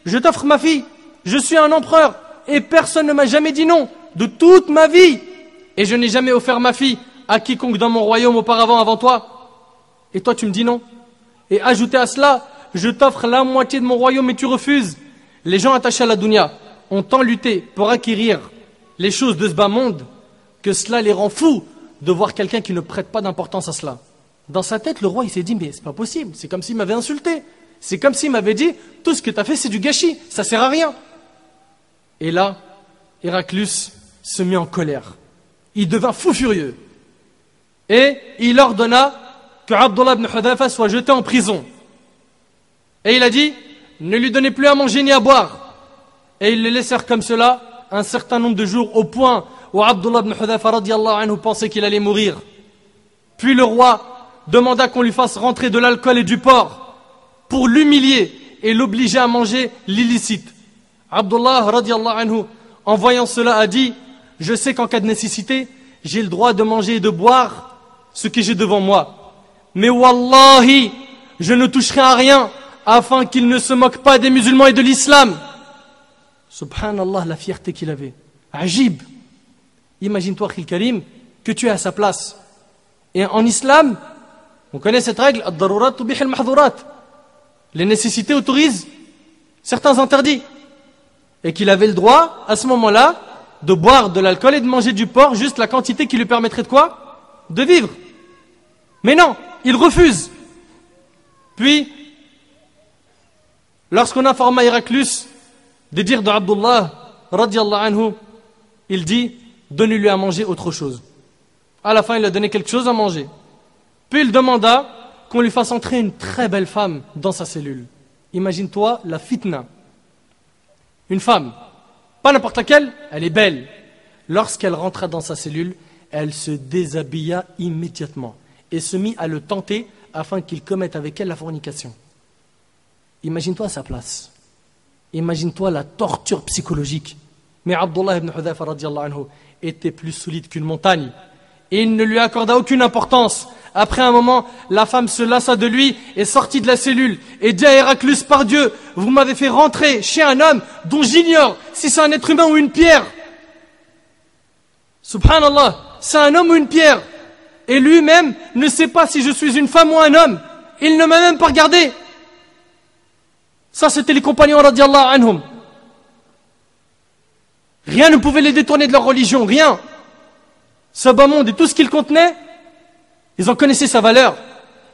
je t'offre ma fille, je suis un empereur et personne ne m'a jamais dit non de toute ma vie. Et je n'ai jamais offert ma fille à quiconque dans mon royaume auparavant avant toi. Et toi tu me dis non. Et ajoutez à cela, je t'offre la moitié de mon royaume et tu refuses. Les gens attachés à la dunya ont tant lutté pour acquérir les choses de ce bas monde que cela les rend fous de voir quelqu'un qui ne prête pas d'importance à cela. Dans sa tête, le roi il s'est dit, mais c'est pas possible, c'est comme s'il m'avait insulté. C'est comme s'il m'avait dit, tout ce que tu as fait c'est du gâchis, ça sert à rien. Et là, Héraclius se mit en colère. Il devint fou furieux. Et il ordonna que Abdullah ibn Hudhafa soit jeté en prison. Et il a dit, ne lui donnez plus à manger ni à boire. Et ils le laissèrent comme cela un certain nombre de jours au point où Abdullah ibn Hudhafa radiallahu anhu pensait qu'il allait mourir. Puis le roi demanda qu'on lui fasse rentrer de l'alcool et du porc pour l'humilier et l'obliger à manger l'illicite. Abdullah radiallahu anhu, en voyant cela, a dit, je sais qu'en cas de nécessité, j'ai le droit de manger et de boire ce que j'ai devant moi. Mais wallahi, je ne toucherai à rien afin qu'il ne se moque pas des musulmans et de l'islam. Subhanallah, la fierté qu'il avait. Ajib. Imagine-toi, Khil Karim, que tu es à sa place. Et en islam, on connaît cette règle, ad-darurat tubih al-mahdhurat. Les nécessités autorisent certains interdits. Et qu'il avait le droit, à ce moment-là, de boire de l'alcool et de manger du porc, juste la quantité qui lui permettrait de quoi? De vivre. Mais non, il refuse. Puis, lorsqu'on informa Héraclius des dires de Abdullah, radiallahu anhu, il dit, donnez-lui à manger autre chose. À la fin, il lui a donné quelque chose à manger. Puis il demanda qu'on lui fasse entrer une très belle femme dans sa cellule. Imagine-toi la fitna. Une femme, pas n'importe laquelle, elle est belle. Lorsqu'elle rentra dans sa cellule, elle se déshabilla immédiatement et se mit à le tenter afin qu'il commette avec elle la fornication. Imagine-toi à sa place. Imagine-toi la torture psychologique. Mais Abdullah ibn Hudhafa radiallahu anhu était plus solide qu'une montagne. Et il ne lui accorda aucune importance. Après un moment, la femme se lassa de lui et sortit de la cellule et dit à Héraclius, par Dieu, vous m'avez fait rentrer chez un homme dont j'ignore si c'est un être humain ou une pierre. Subhanallah, c'est un homme ou une pierre. Et lui-même ne sait pas si je suis une femme ou un homme. Il ne m'a même pas regardé. Ça, c'était les compagnons radiallahu anhum. Rien ne pouvait les détourner de leur religion, rien. Ce bas monde et tout ce qu'il contenait, ils en connaissaient sa valeur.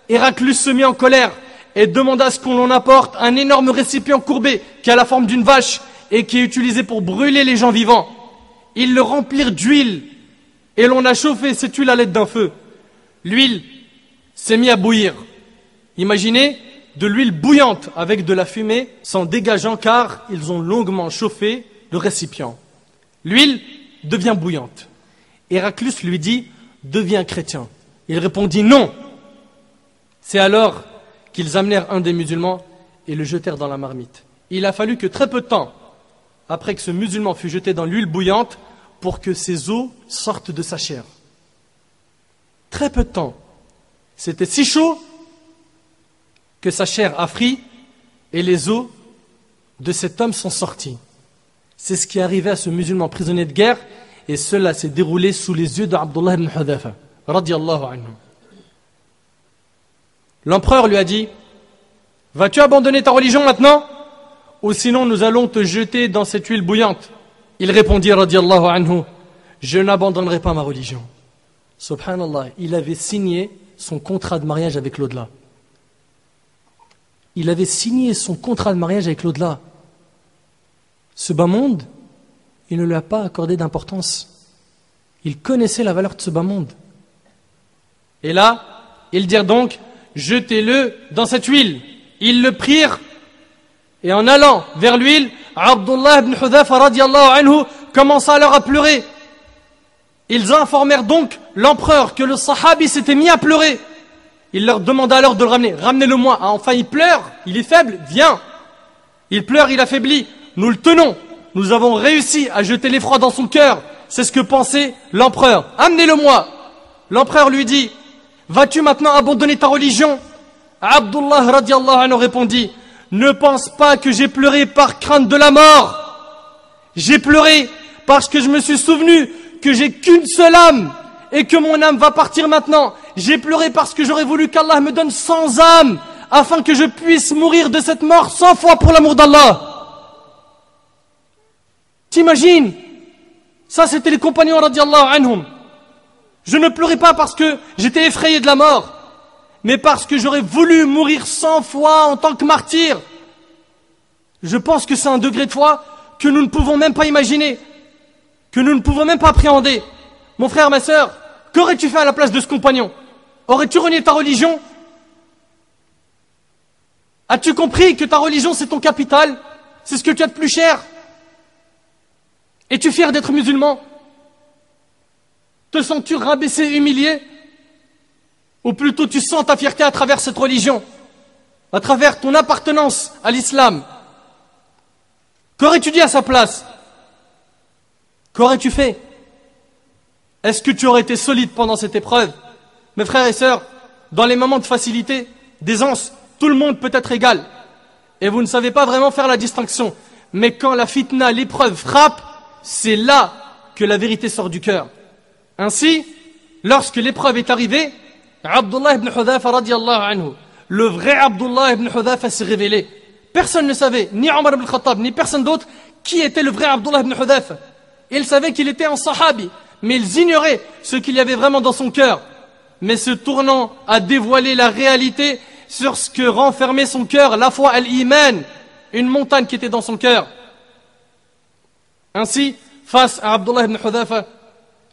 Héraclius se mit en colère et demanda à ce qu'on en apporte un énorme récipient courbé qui a la forme d'une vache et qui est utilisé pour brûler les gens vivants. Ils le remplirent d'huile et l'on a chauffé cette huile à l'aide d'un feu. L'huile s'est mise à bouillir. Imaginez de l'huile bouillante avec de la fumée s'en dégageant car ils ont longuement chauffé le récipient. L'huile devient bouillante. Héraclius lui dit, deviens chrétien. Il répondit non. C'est alors qu'ils amenèrent un des musulmans et le jetèrent dans la marmite. Il a fallu que très peu de temps, après que ce musulman fut jeté dans l'huile bouillante, pour que ses os sortent de sa chair. Très peu de temps. C'était si chaud que sa chair a frit et les os de cet homme sont sortis. C'est ce qui est arrivé à ce musulman prisonnier de guerre et cela s'est déroulé sous les yeux d'Abdullah ibn Hudhafa radiyallahu anhu. L'empereur lui a dit, vas-tu abandonner ta religion maintenant ou sinon nous allons te jeter dans cette huile bouillante? Il répondit radiyallahu anhu, je n'abandonnerai pas ma religion. Subhanallah, il avait signé son contrat de mariage avec l'au-delà. Il avait signé son contrat de mariage avec l'au-delà. Ce bas monde, il ne lui a pas accordé d'importance. Il connaissait la valeur de ce bas monde. Et là, ils dirent donc, jetez-le dans cette huile. Ils le prirent, et en allant vers l'huile, Abdullah ibn Hudhafa radiallahu anhu commença alors à pleurer. Ils informèrent donc l'empereur que le sahabi s'était mis à pleurer. Il leur demanda alors de le ramener. Ramenez-le-moi. Ah, enfin, il pleure. Il est faible. Viens. Il pleure, il affaiblit. Nous le tenons. Nous avons réussi à jeter l'effroi dans son cœur. C'est ce que pensait l'empereur. Amenez-le-moi. L'empereur lui dit, vas-tu maintenant abandonner ta religion? Abdullah radiallahu anhu répondit, ne pense pas que j'ai pleuré par crainte de la mort. J'ai pleuré parce que je me suis souvenu que j'ai qu'une seule âme et que mon âme va partir maintenant. J'ai pleuré parce que j'aurais voulu qu'Allah me donne 100 âmes afin que je puisse mourir de cette mort 100 fois pour l'amour d'Allah. T'imagines? Ça, c'était les compagnons radiallahu anhum. Je ne pleurais pas parce que j'étais effrayé de la mort, mais parce que j'aurais voulu mourir 100 fois en tant que martyr. Je pense que c'est un degré de foi que nous ne pouvons même pas imaginer, que nous ne pouvons même pas appréhender. Mon frère, ma sœur, qu'aurais-tu fait à la place de ce compagnon? Aurais-tu renié ta religion? As-tu compris que ta religion c'est ton capital? C'est ce que tu as de plus cher? Es-tu fier d'être musulman? Te sens-tu rabaissé, humilié? Ou plutôt tu sens ta fierté à travers cette religion, à travers ton appartenance à l'islam? Qu'aurais-tu dit à sa place? Qu'aurais-tu fait? Est-ce que tu aurais été solide pendant cette épreuve? Mes frères et sœurs, dans les moments de facilité, d'aisance, tout le monde peut être égal. Et vous ne savez pas vraiment faire la distinction. Mais quand la fitna, l'épreuve frappe, c'est là que la vérité sort du cœur. Ainsi, lorsque l'épreuve est arrivée, Abdullah ibn Hudhafa radiallahu anhu, le vrai Abdullah ibn Hudhafa s'est révélé. Personne ne savait, ni Omar ibn Khattab, ni personne d'autre, qui était le vrai Abdullah ibn Hudhafa. Ils savaient qu'il était un sahabi, mais ils ignoraient ce qu'il y avait vraiment dans son cœur. Mais se tournant à dévoiler la réalité sur ce que renfermait son cœur, la foi al-Iman, une montagne qui était dans son cœur. Ainsi, face à Abdullah ibn Hudhafa,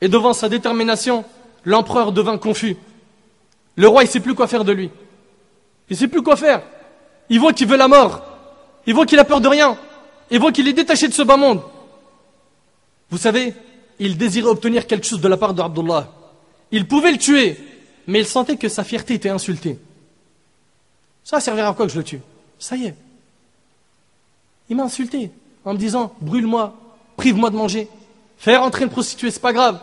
et devant sa détermination, l'empereur devint confus. Le roi, il ne sait plus quoi faire de lui. Il ne sait plus quoi faire. Il voit qu'il veut la mort. Il voit qu'il a peur de rien. Il voit qu'il est détaché de ce bas monde. Vous savez, il désirait obtenir quelque chose de la part de Abdullah. Il pouvait le tuer, mais il sentait que sa fierté était insultée. Ça servira à quoi que je le tue? Ça y est. Il m'a insulté en me disant, brûle-moi, prive-moi de manger, fais rentrer une prostituée, c'est pas grave.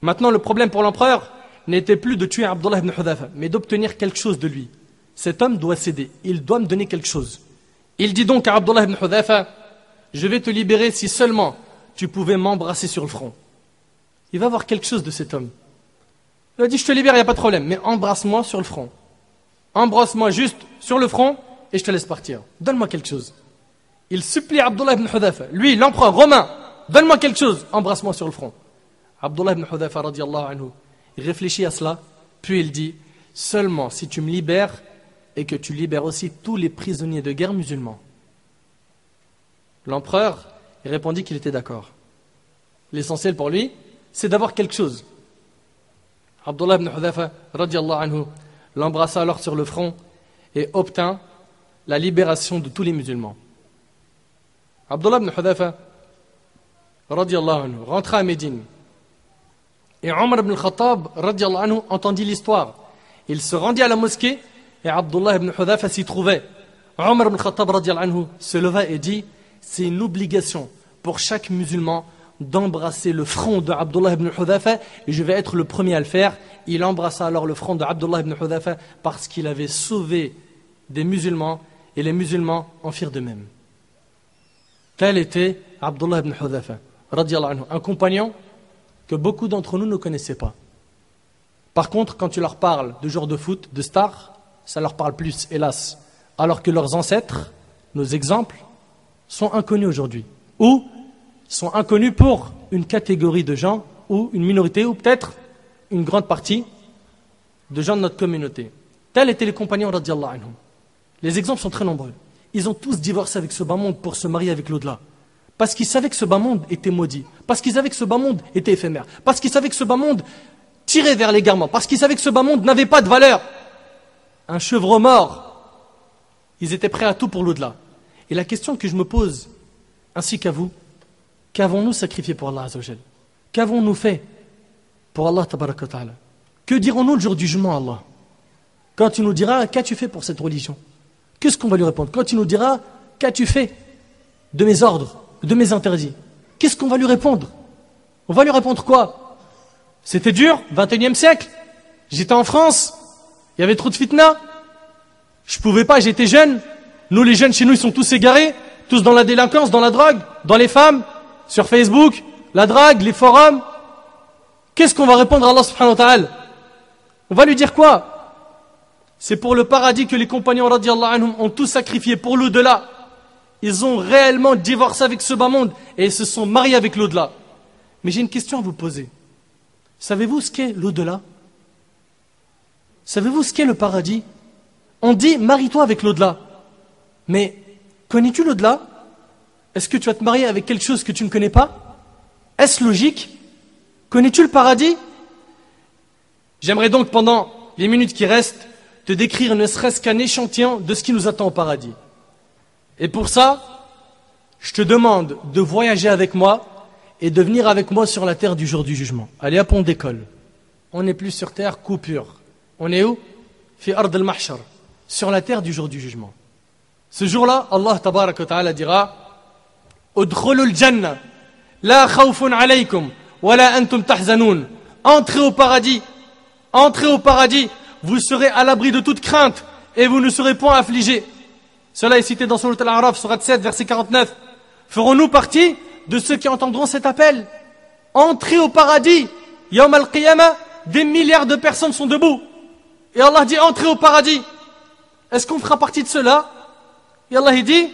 Maintenant, le problème pour l'empereur n'était plus de tuer Abdullah ibn Hudhafa, mais d'obtenir quelque chose de lui. Cet homme doit céder, il doit me donner quelque chose. Il dit donc à Abdullah ibn Hudhafa, je vais te libérer si seulement tu pouvais m'embrasser sur le front. Il va avoir quelque chose de cet homme. Il a dit, je te libère, il n'y a pas de problème, mais embrasse-moi sur le front. Embrasse-moi juste sur le front et je te laisse partir. Donne-moi quelque chose. Il supplie Abdullah ibn Hudhafa, lui, l'empereur romain, donne-moi quelque chose, embrasse-moi sur le front. Abdullah ibn Hudhafa radiallahu anhu, il réfléchit à cela, puis il dit, seulement si tu me libères et que tu libères aussi tous les prisonniers de guerre musulmans. L'empereur répondit qu'il était d'accord. L'essentiel pour lui, c'est d'avoir quelque chose. Abdullah ibn Hudhafa radiallahu anhu l'embrassa alors sur le front et obtint la libération de tous les musulmans. Abdullah ibn Hudhafa radiallahu anhu rentra à Médine. Et Omar ibn Khattab radiallahu anhu entendit l'histoire. Il se rendit à la mosquée et Abdullah ibn Hudhafa s'y trouvait. Omar ibn Khattab radiallahu anhu se leva et dit, c'est une obligation pour chaque musulman d'embrasser le front de Abdullah ibn Hudhafa et je vais être le premier à le faire. Il embrassa alors le front de Abdullah ibn Hudhafa parce qu'il avait sauvé des musulmans et les musulmans en firent de même. Tel était Abdullah ibn Hudhafa radiallahu anhu, un compagnon que beaucoup d'entre nous ne connaissaient pas. Par contre, quand tu leur parles de joueurs de foot, de stars, ça leur parle plus, hélas. Alors que leurs ancêtres, nos exemples, sont inconnus aujourd'hui. Ou sont inconnus pour une catégorie de gens, ou une minorité, ou peut-être une grande partie de gens de notre communauté. Tels étaient les compagnons radiallahu anhum. Les exemples sont très nombreux. Ils ont tous divorcé avec ce bas monde pour se marier avec l'au-delà. Parce qu'ils savaient que ce bas monde était maudit. Parce qu'ils savaient que ce bas monde était éphémère. Parce qu'ils savaient que ce bas monde tirait vers l'égarement. Parce qu'ils savaient que ce bas monde n'avait pas de valeur. Un chevreau mort. Ils étaient prêts à tout pour l'au-delà. Et la question que je me pose, ainsi qu'à vous, qu'avons-nous sacrifié pour Allah Azza wa Jal? Qu'avons-nous fait pour Allah Tabaraka wa Ta'ala? Que dirons-nous le jour du jugement, Allah? quand il nous dira qu'as-tu fait pour cette religion? Qu'est-ce qu'on va lui répondre? Quand il nous dira qu'as-tu fait de mes ordres, de mes interdits, qu'est-ce qu'on va lui répondre? On va lui répondre quoi? C'était dur, 21e siècle. J'étais en France, il y avait trop de fitna. Je pouvais pas, j'étais jeune. Nous les jeunes chez nous ils sont tous égarés, tous dans la délinquance, dans la drogue, dans les femmes, sur Facebook, la drague, les forums. Qu'est-ce qu'on va répondre à Allah subhanahu wa ta'ala? On va lui dire quoi? C'est pour le paradis que les compagnons radiyallahu anhum ont tout sacrifié, pour l'au-delà. Ils ont réellement divorcé avec ce bas monde et ils se sont mariés avec l'au-delà. Mais j'ai une question à vous poser. Savez-vous ce qu'est l'au-delà? Savez-vous ce qu'est le paradis? On dit marie-toi avec l'au-delà. Mais connais-tu l'au-delà? Est-ce que tu vas te marier avec quelque chose que tu ne connais pas? Est-ce logique? Connais-tu le paradis? J'aimerais donc pendant les minutes qui restent te décrire ne serait-ce qu'un échantillon de ce qui nous attend au paradis. Et pour ça, je te demande de voyager avec moi et de venir avec moi sur la terre du jour du jugement. Allez, hop, on décolle. On n'est plus sur terre, coupure. On est où? Fi ard al-mahshar, sur la terre du jour du jugement. Ce jour-là, Allah tabaraka wa ta'ala dira Udkhulul jannah, la khawfun alaykum, wa la antum tahzanoun. Entrez au paradis, vous serez à l'abri de toute crainte et vous ne serez point affligés. Cela est cité dans Surat Al-A'raf, Surat 7, verset 49. Ferons-nous partie de ceux qui entendront cet appel? Entrez au paradis. Yawm al-Qiyamah, des milliards de personnes sont debout. Et Allah dit entrez au paradis. Est-ce qu'on fera partie de cela? Et Allah il dit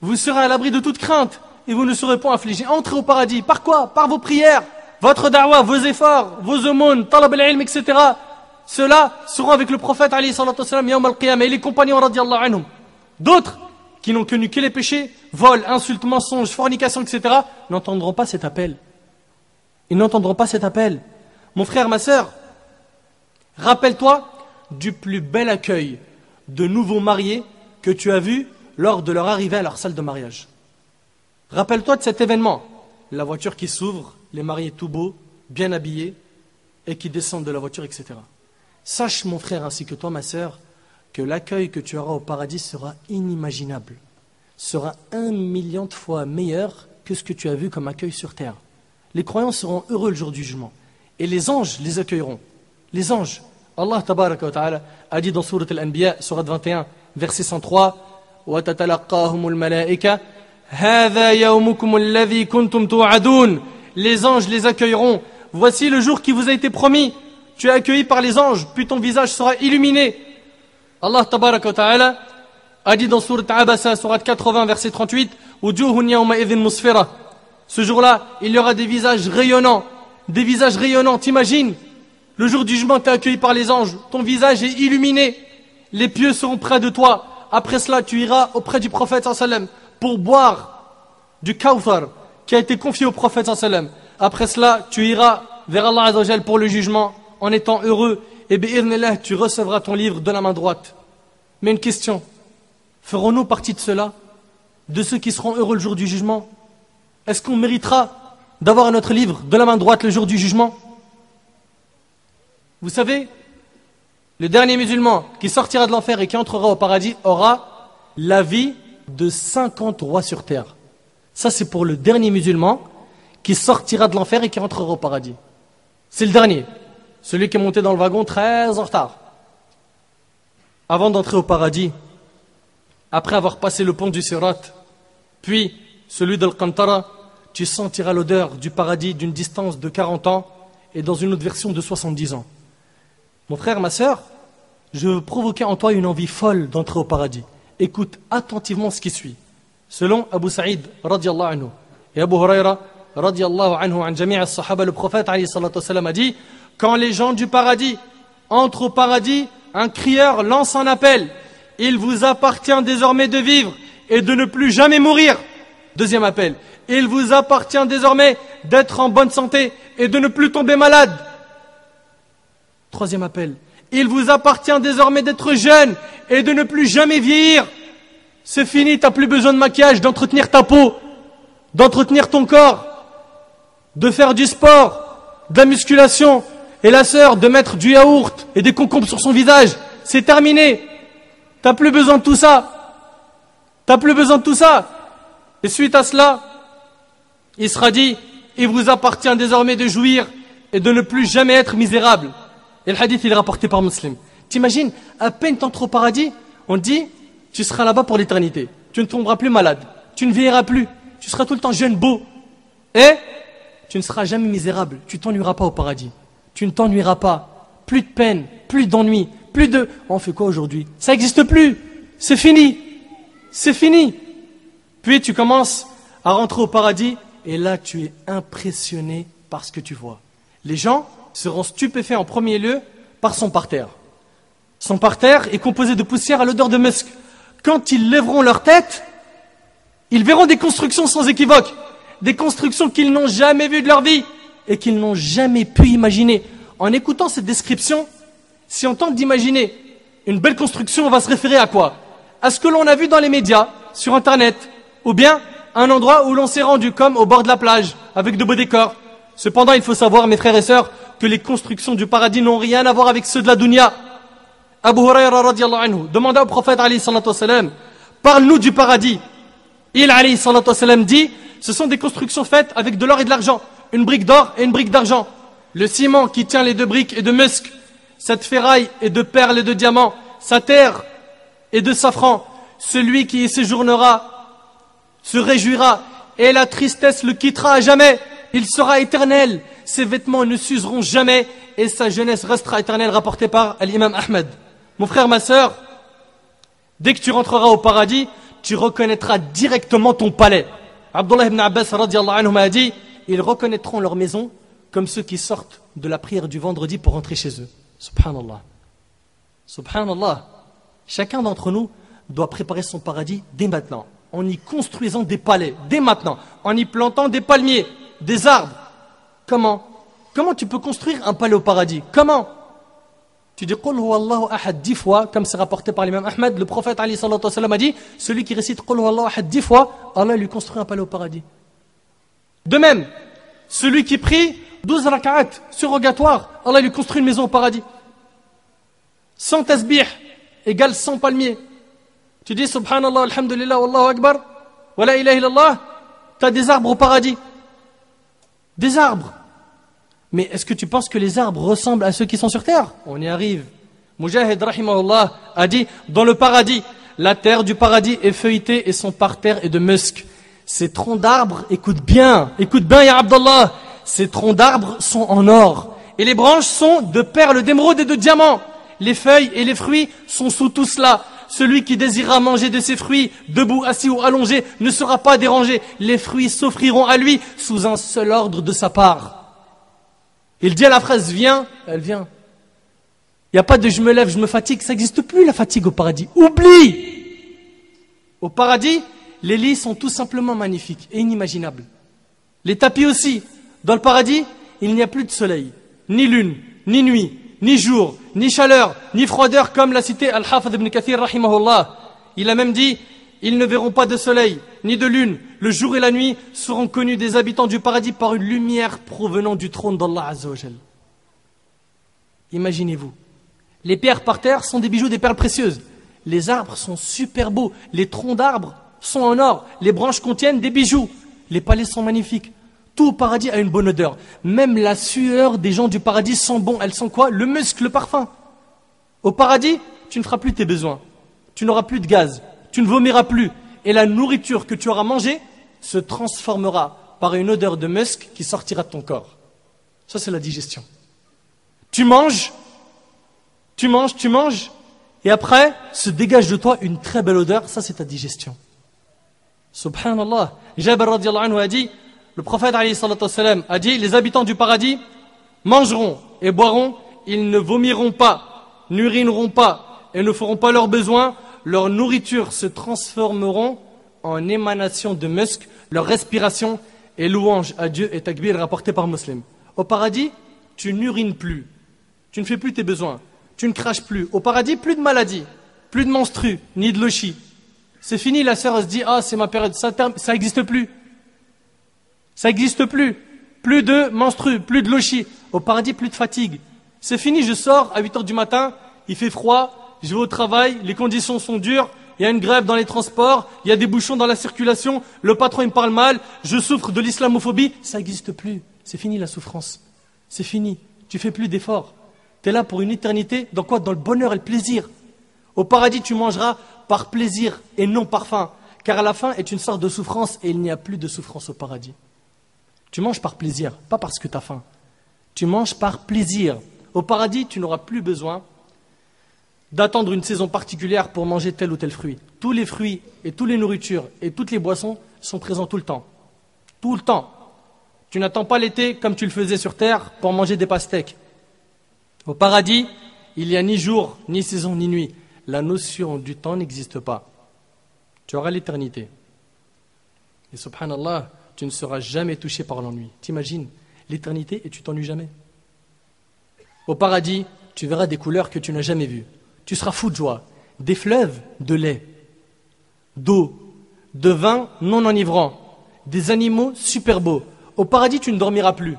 vous serez à l'abri de toute crainte et vous ne serez point affligés. Entrez au paradis. Par quoi? Par vos prières, votre da'wah, vos efforts, vos aumônes, talab al-ilm, etc. Ceux-là seront avec le prophète alayhi salatu wassalam, Yawm al-Qiyamah, et les compagnons radiyallahu anhum. D'autres, qui n'ont connu que les péchés, vol, insultes, mensonges, fornication, etc., n'entendront pas cet appel. Ils n'entendront pas cet appel. Mon frère, ma sœur, rappelle-toi du plus bel accueil de nouveaux mariés que tu as vu lors de leur arrivée à leur salle de mariage. Rappelle-toi de cet événement. La voiture qui s'ouvre, les mariés tout beaux, bien habillés, et qui descendent de la voiture, etc. Sache, mon frère, ainsi que toi, ma sœur, que l'accueil que tu auras au paradis sera inimaginable, sera 1 million de fois meilleur que ce que tu as vu comme accueil sur terre. Les croyants seront heureux le jour du jugement. Et les anges les accueilleront. Les anges. Allah tabaraka wa ta'ala a dit dans Surat Al-Anbiya, Surat 21, verset 103, وَتَتَلَقَّاهُمُ الْمَلَائِكَةِ هَذَا يَوْمُكُمُ الَّذِي كُنْتُمْ تُوعَدُونَ. Les anges les accueilleront. Voici le jour qui vous a été promis. Tu es accueilli par les anges, puis ton visage sera illuminé. Allah tabaraka wa ta'ala a dit dans Surat Abasa, Surat 80, verset 38, وُجُوهٌ يَوْمَئِذٍ مُسْفِرَةٌ. Ce jour-là, il y aura des visages rayonnants. Des visages rayonnants, t'imagines? Le jour du jugement, tu es accueilli par les anges. Ton visage est illuminé. Les pieux seront près de toi. Après cela, tu iras auprès du prophète sallam pour boire du Kawthar qui a été confié au prophète sallam. Après cela, tu iras vers Allah Azza wa Jal pour le jugement en étant heureux. Et bi'idhnillah, tu recevras ton livre de la main droite. Mais une question, ferons-nous partie de cela? De ceux qui seront heureux le jour du jugement? Est-ce qu'on méritera d'avoir notre livre de la main droite le jour du jugement? Vous savez, le dernier musulman qui sortira de l'enfer et qui entrera au paradis aura la vie de 50 rois sur terre. Ça, c'est pour le dernier musulman qui sortira de l'enfer et qui entrera au paradis. C'est le dernier. Celui qui est monté dans le wagon très en retard. Avant d'entrer au paradis, après avoir passé le pont du Sirat, puis celui d'Al-Qantara, tu sentiras l'odeur du paradis d'une distance de 40 ans et dans une autre version de 70 ans. Mon frère, ma sœur, je veux provoquer en toi une envie folle d'entrer au paradis. Écoute attentivement ce qui suit. Selon Abu Saïd, radiyallahu anhu, et Abu Huraira, radiyallahu anhu, an jami' as-sahaba, le prophète, alayhi salatu wassalam, a dit, quand les gens du paradis entrent au paradis, un crieur lance un appel. Il vous appartient désormais de vivre et de ne plus jamais mourir. Deuxième appel. Il vous appartient désormais d'être en bonne santé et de ne plus tomber malade. Troisième appel. Il vous appartient désormais d'être jeune et de ne plus jamais vieillir. C'est fini, tu n'as plus besoin de maquillage, d'entretenir ta peau, d'entretenir ton corps, de faire du sport, de la musculation. Et la sœur, de mettre du yaourt et des concombres sur son visage. c'est terminé. T'as plus besoin de tout ça. T'as plus besoin de tout ça. Et suite à cela, il sera dit, il vous appartient désormais de jouir et de ne plus jamais être misérable. Et le hadith, il est rapporté par Muslim. T'imagines, à peine t'entres au paradis, on te dit, tu seras là-bas pour l'éternité. Tu ne tomberas plus malade. Tu ne vieilliras plus. Tu seras tout le temps jeune, beau. Et tu ne seras jamais misérable. Tu t'ennuieras pas au paradis. Tu ne t'ennuieras pas. Plus de peine, plus d'ennui, plus de... On fait quoi aujourd'hui? Ça n'existe plus. C'est fini. C'est fini. Puis tu commences à rentrer au paradis et là tu es impressionné par ce que tu vois. Les gens seront stupéfaits en premier lieu par son parterre. Son parterre est composé de poussière à l'odeur de musc. Quand ils lèveront leur tête, ils verront des constructions sans équivoque. Des constructions qu'ils n'ont jamais vues de leur vie et qu'ils n'ont jamais pu imaginer. En écoutant cette description, si on tente d'imaginer une belle construction, on va se référer à quoi? À ce que l'on a vu dans les médias, sur Internet, ou bien un endroit où l'on s'est rendu comme au bord de la plage, avec de beaux décors. Cependant, il faut savoir, mes frères et sœurs, que les constructions du paradis n'ont rien à voir avec ceux de la dunya. Abu Huraira radiyallahu anhu demanda au prophète alayhi salatu wassalam, parle-nous du paradis. Il alayhi salatu wassalam dit, ce sont des constructions faites avec de l'or et de l'argent, une brique d'or et une brique d'argent. Le ciment qui tient les deux briques est de musc, cette ferraille est de perles et de diamants, sa terre est de safran. Celui qui y séjournera se réjouira et la tristesse le quittera à jamais. Il sera éternel, ses vêtements ne s'useront jamais et sa jeunesse restera éternelle, rapporté par l'imam Ahmed. Mon frère, ma sœur, dès que tu rentreras au paradis, tu reconnaîtras directement ton palais. Abdullah ibn Abbas radiyallahu anhu m'a dit, ils reconnaîtront leur maison comme ceux qui sortent de la prière du vendredi pour rentrer chez eux. Subhanallah. Subhanallah. Chacun d'entre nous doit préparer son paradis dès maintenant, en y construisant des palais, dès maintenant, en y plantant des palmiers, des arbres. Comment tu peux construire un palais au paradis? Comment? Tu dis Qul huwa Allahu ahad 10 fois, comme c'est rapporté par l'imam Ahmed, le prophète Ali sallallahu alayhi wa sallam a dit, celui qui récite Qul huwa Allahu ahad 10 fois, Allah lui construit un palais au paradis. De même, celui qui prie 12 rak'at surrogatoires, Allah lui construit une maison au paradis. 100 tasbih égale 100 palmiers. Tu dis Subhanallah, Alhamdulillah, Wallahu Akbar, wa la ilaha illallah, tu as des arbres au paradis. Des arbres. Mais est-ce que tu penses que les arbres ressemblent à ceux qui sont sur terre? On y arrive. Mujahid rahimahullah a dit, dans le paradis, la terre du paradis est feuilletée et son parterre est de musc. Ces troncs d'arbres, écoute bien, ya Abdallah, ces troncs d'arbres sont en or. Et les branches sont de perles d'émeraude et de diamants. Les feuilles et les fruits sont sous tout cela. Celui qui désirera manger de ces fruits, debout, assis ou allongé, ne sera pas dérangé. Les fruits s'offriront à lui sous un seul ordre de sa part. Il dit à la phrase, viens, elle vient. Il n'y a pas de je me lève, je me fatigue, ça n'existe plus la fatigue au paradis. Oublie! Au paradis, les lits sont tout simplement magnifiques et inimaginables. Les tapis aussi. Dans le paradis, il n'y a plus de soleil, ni lune, ni nuit, ni jour, ni chaleur, ni froideur, comme l'a cité Al-Hafidh ibn Kathir rahimahullah. Il a même dit, ils ne verront pas de soleil, ni de lune. Le jour et la nuit seront connus des habitants du paradis par une lumière provenant du trône d'Allah Azza wa Jal. Imaginez-vous. Les pierres par terre sont des bijoux, des perles précieuses. Les arbres sont super beaux. Les troncs d'arbres sont en or. Les branches contiennent des bijoux. Les palais sont magnifiques. Tout au paradis a une bonne odeur. Même la sueur des gens du paradis sent bon. Elle sent quoi? Le musc, le parfum. Au paradis, tu ne feras plus tes besoins. Tu n'auras plus de gaz. Tu ne vomiras plus. Et la nourriture que tu auras mangée se transformera par une odeur de musc qui sortira de ton corps. Ça, c'est la digestion. Tu manges, et après, se dégage de toi une très belle odeur. Ça, c'est ta digestion. Subhanallah. Jabir radiallahu anhu a dit, le prophète alayhi salatu wassalam a dit, les habitants du paradis mangeront et boiront, ils ne vomiront pas, n'urineront pas et ne feront pas leurs besoins. Leur nourriture se transformeront en émanation de musc, leur respiration est louange à Dieu et takbir rapporté par Muslim. Au paradis, tu n'urines plus, tu ne fais plus tes besoins, tu ne craches plus. Au paradis, plus de maladies, plus de menstrues, ni de lochis. C'est fini, la sœur se dit, ah c'est ma période, ça n'existe plus. Ça n'existe plus. Plus de menstrues, plus de lochis. Au paradis, plus de fatigue. C'est fini, je sors à 8h du matin, il fait froid, je vais au travail, les conditions sont dures, il y a une grève dans les transports, il y a des bouchons dans la circulation, le patron il me parle mal, je souffre de l'islamophobie. Ça n'existe plus. C'est fini la souffrance. C'est fini. Tu fais plus d'efforts. Tu es là pour une éternité. Dans quoi? Dans le bonheur et le plaisir. Au paradis, tu mangeras par plaisir et non par faim. Car la faim est une sorte de souffrance et il n'y a plus de souffrance au paradis. Tu manges par plaisir, pas parce que tu as faim. Tu manges par plaisir. Au paradis, tu n'auras plus besoin d'attendre une saison particulière pour manger tel ou tel fruit. Tous les fruits et toutes les nourritures et toutes les boissons sont présents tout le temps. Tout le temps. Tu n'attends pas l'été comme tu le faisais sur terre pour manger des pastèques. Au paradis, il n'y a ni jour, ni saison, ni nuit. La notion du temps n'existe pas. Tu auras l'éternité. Et subhanallah, tu ne seras jamais touché par l'ennui. T'imagines l'éternité et tu t'ennuies jamais. Au paradis, tu verras des couleurs que tu n'as jamais vues. Tu seras fou de joie. Des fleuves de lait, d'eau, de vin non enivrant, des animaux super beaux. Au paradis, tu ne dormiras plus.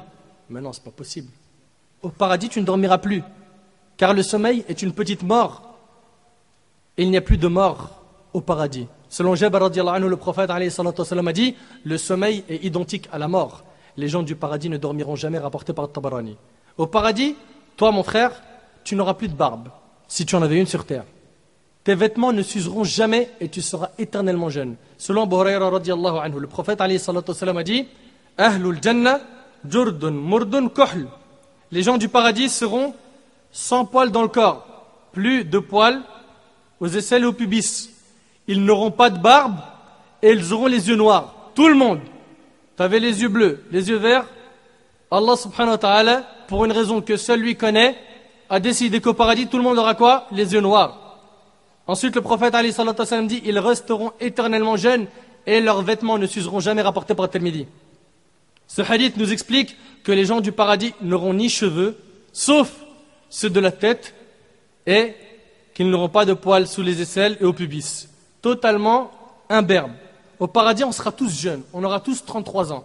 Mais non, ce n'est pas possible. Au paradis, tu ne dormiras plus. Car le sommeil est une petite mort. Et il n'y a plus de mort au paradis. Selon Jabir radiallahu anhu, le prophète alayhi salatu wassalam, a dit, le sommeil est identique à la mort. Les gens du paradis ne dormiront jamais, rapporté par Tabarani. Au paradis, toi mon frère, tu n'auras plus de barbe, si tu en avais une sur terre. Tes vêtements ne s'useront jamais et tu seras éternellement jeune. Selon Abu Hurayra radiallahu anhu, le prophète alayhi salatu wassalam, a dit, Ahlul Jannah, Jurdun, Murdun, Kohl. Les gens du paradis seront sans poils dans le corps, plus de poils aux aisselles et au pubis. Ils n'auront pas de barbe et ils auront les yeux noirs. Tout le monde. Tu avais les yeux bleus, les yeux verts. Allah subhanahu wa ta'ala, pour une raison que seul lui connaît, a décidé qu'au paradis, tout le monde aura quoi? Les yeux noirs. Ensuite, le prophète alayhi salatu wa sallam dit, ils resteront éternellement jeunes et leurs vêtements ne s'useront jamais, rapportés par Tirmidhi. Ce hadith nous explique que les gens du paradis n'auront ni cheveux, sauf ceux de la tête, et qu'ils n'auront pas de poils sous les aisselles et au pubis. Totalement imberbes. Au paradis, on sera tous jeunes. On aura tous 33 ans.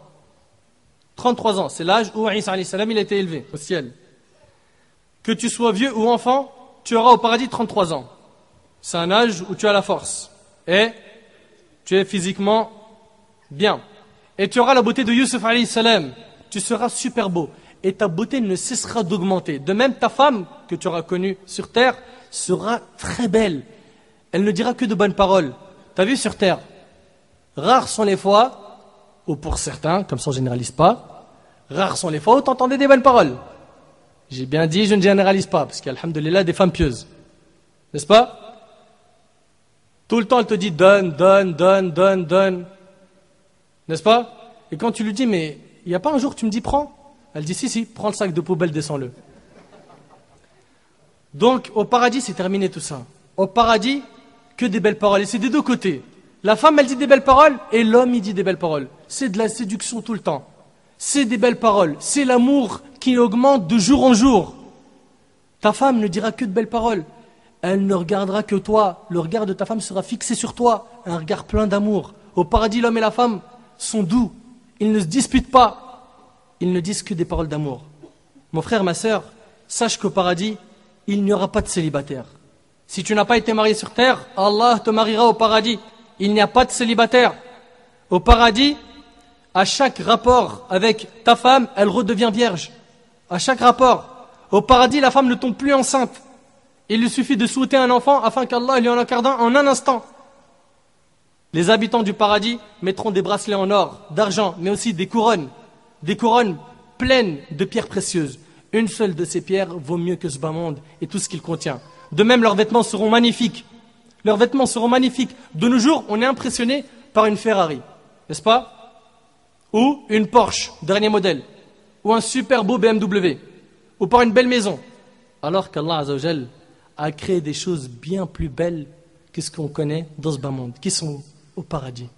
33 ans, c'est l'âge où Isa alayhi salam il a été élevé au ciel. Que tu sois vieux ou enfant, tu auras au paradis 33 ans. C'est un âge où tu as la force. Et tu es physiquement bien. Et tu auras la beauté de Yusuf alayhi salam. Tu seras super beau. Et ta beauté ne cessera d'augmenter. De même, ta femme, que tu auras connue sur terre, sera très belle. Elle ne dira que de bonnes paroles. Tu as vu sur terre, rares sont les fois, ou pour certains, comme ça on ne généralise pas, rares sont les fois où tu entendais des bonnes paroles. J'ai bien dit, je ne généralise pas, parce qu'il y a, alhamdoulilah, des femmes pieuses. N'est-ce pas? Tout le temps, elle te dit donne, donne, donne, donne, donne. N'est-ce pas? Et quand tu lui dis, mais il n'y a pas un jour que tu me dis prends? Elle dit si, prends le sac de poubelle, descends-le. Donc, au paradis, c'est terminé tout ça. Au paradis, que des belles paroles. Et c'est des deux côtés. La femme, elle dit des belles paroles, et l'homme, il dit des belles paroles. C'est de la séduction tout le temps. C'est des belles paroles. C'est l'amour qui augmente de jour en jour. Ta femme ne dira que de belles paroles. Elle ne regardera que toi. Le regard de ta femme sera fixé sur toi. Un regard plein d'amour. Au paradis, l'homme et la femme sont doux. Ils ne se disputent pas. Ils ne disent que des paroles d'amour. Mon frère, ma sœur, sache qu'au paradis, il n'y aura pas de célibataire. Si tu n'as pas été marié sur terre, Allah te mariera au paradis. Il n'y a pas de célibataire. Au paradis, à chaque rapport avec ta femme, elle redevient vierge. À chaque rapport. Au paradis, la femme ne tombe plus enceinte. Il lui suffit de souhaiter un enfant afin qu'Allah lui en accorde un en un instant. Les habitants du paradis mettront des bracelets en or, d'argent, mais aussi des couronnes pleines de pierres précieuses. Une seule de ces pierres vaut mieux que ce bas monde et tout ce qu'il contient. De même, leurs vêtements seront magnifiques. Leurs vêtements seront magnifiques. De nos jours, on est impressionné par une Ferrari, n'est-ce pas? Ou une Porsche, dernier modèle. Ou un super beau BMW. Ou par une belle maison. Alors qu'Allah Azzawajal a créé des choses bien plus belles que ce qu'on connaît dans ce bas monde, qui sont au paradis.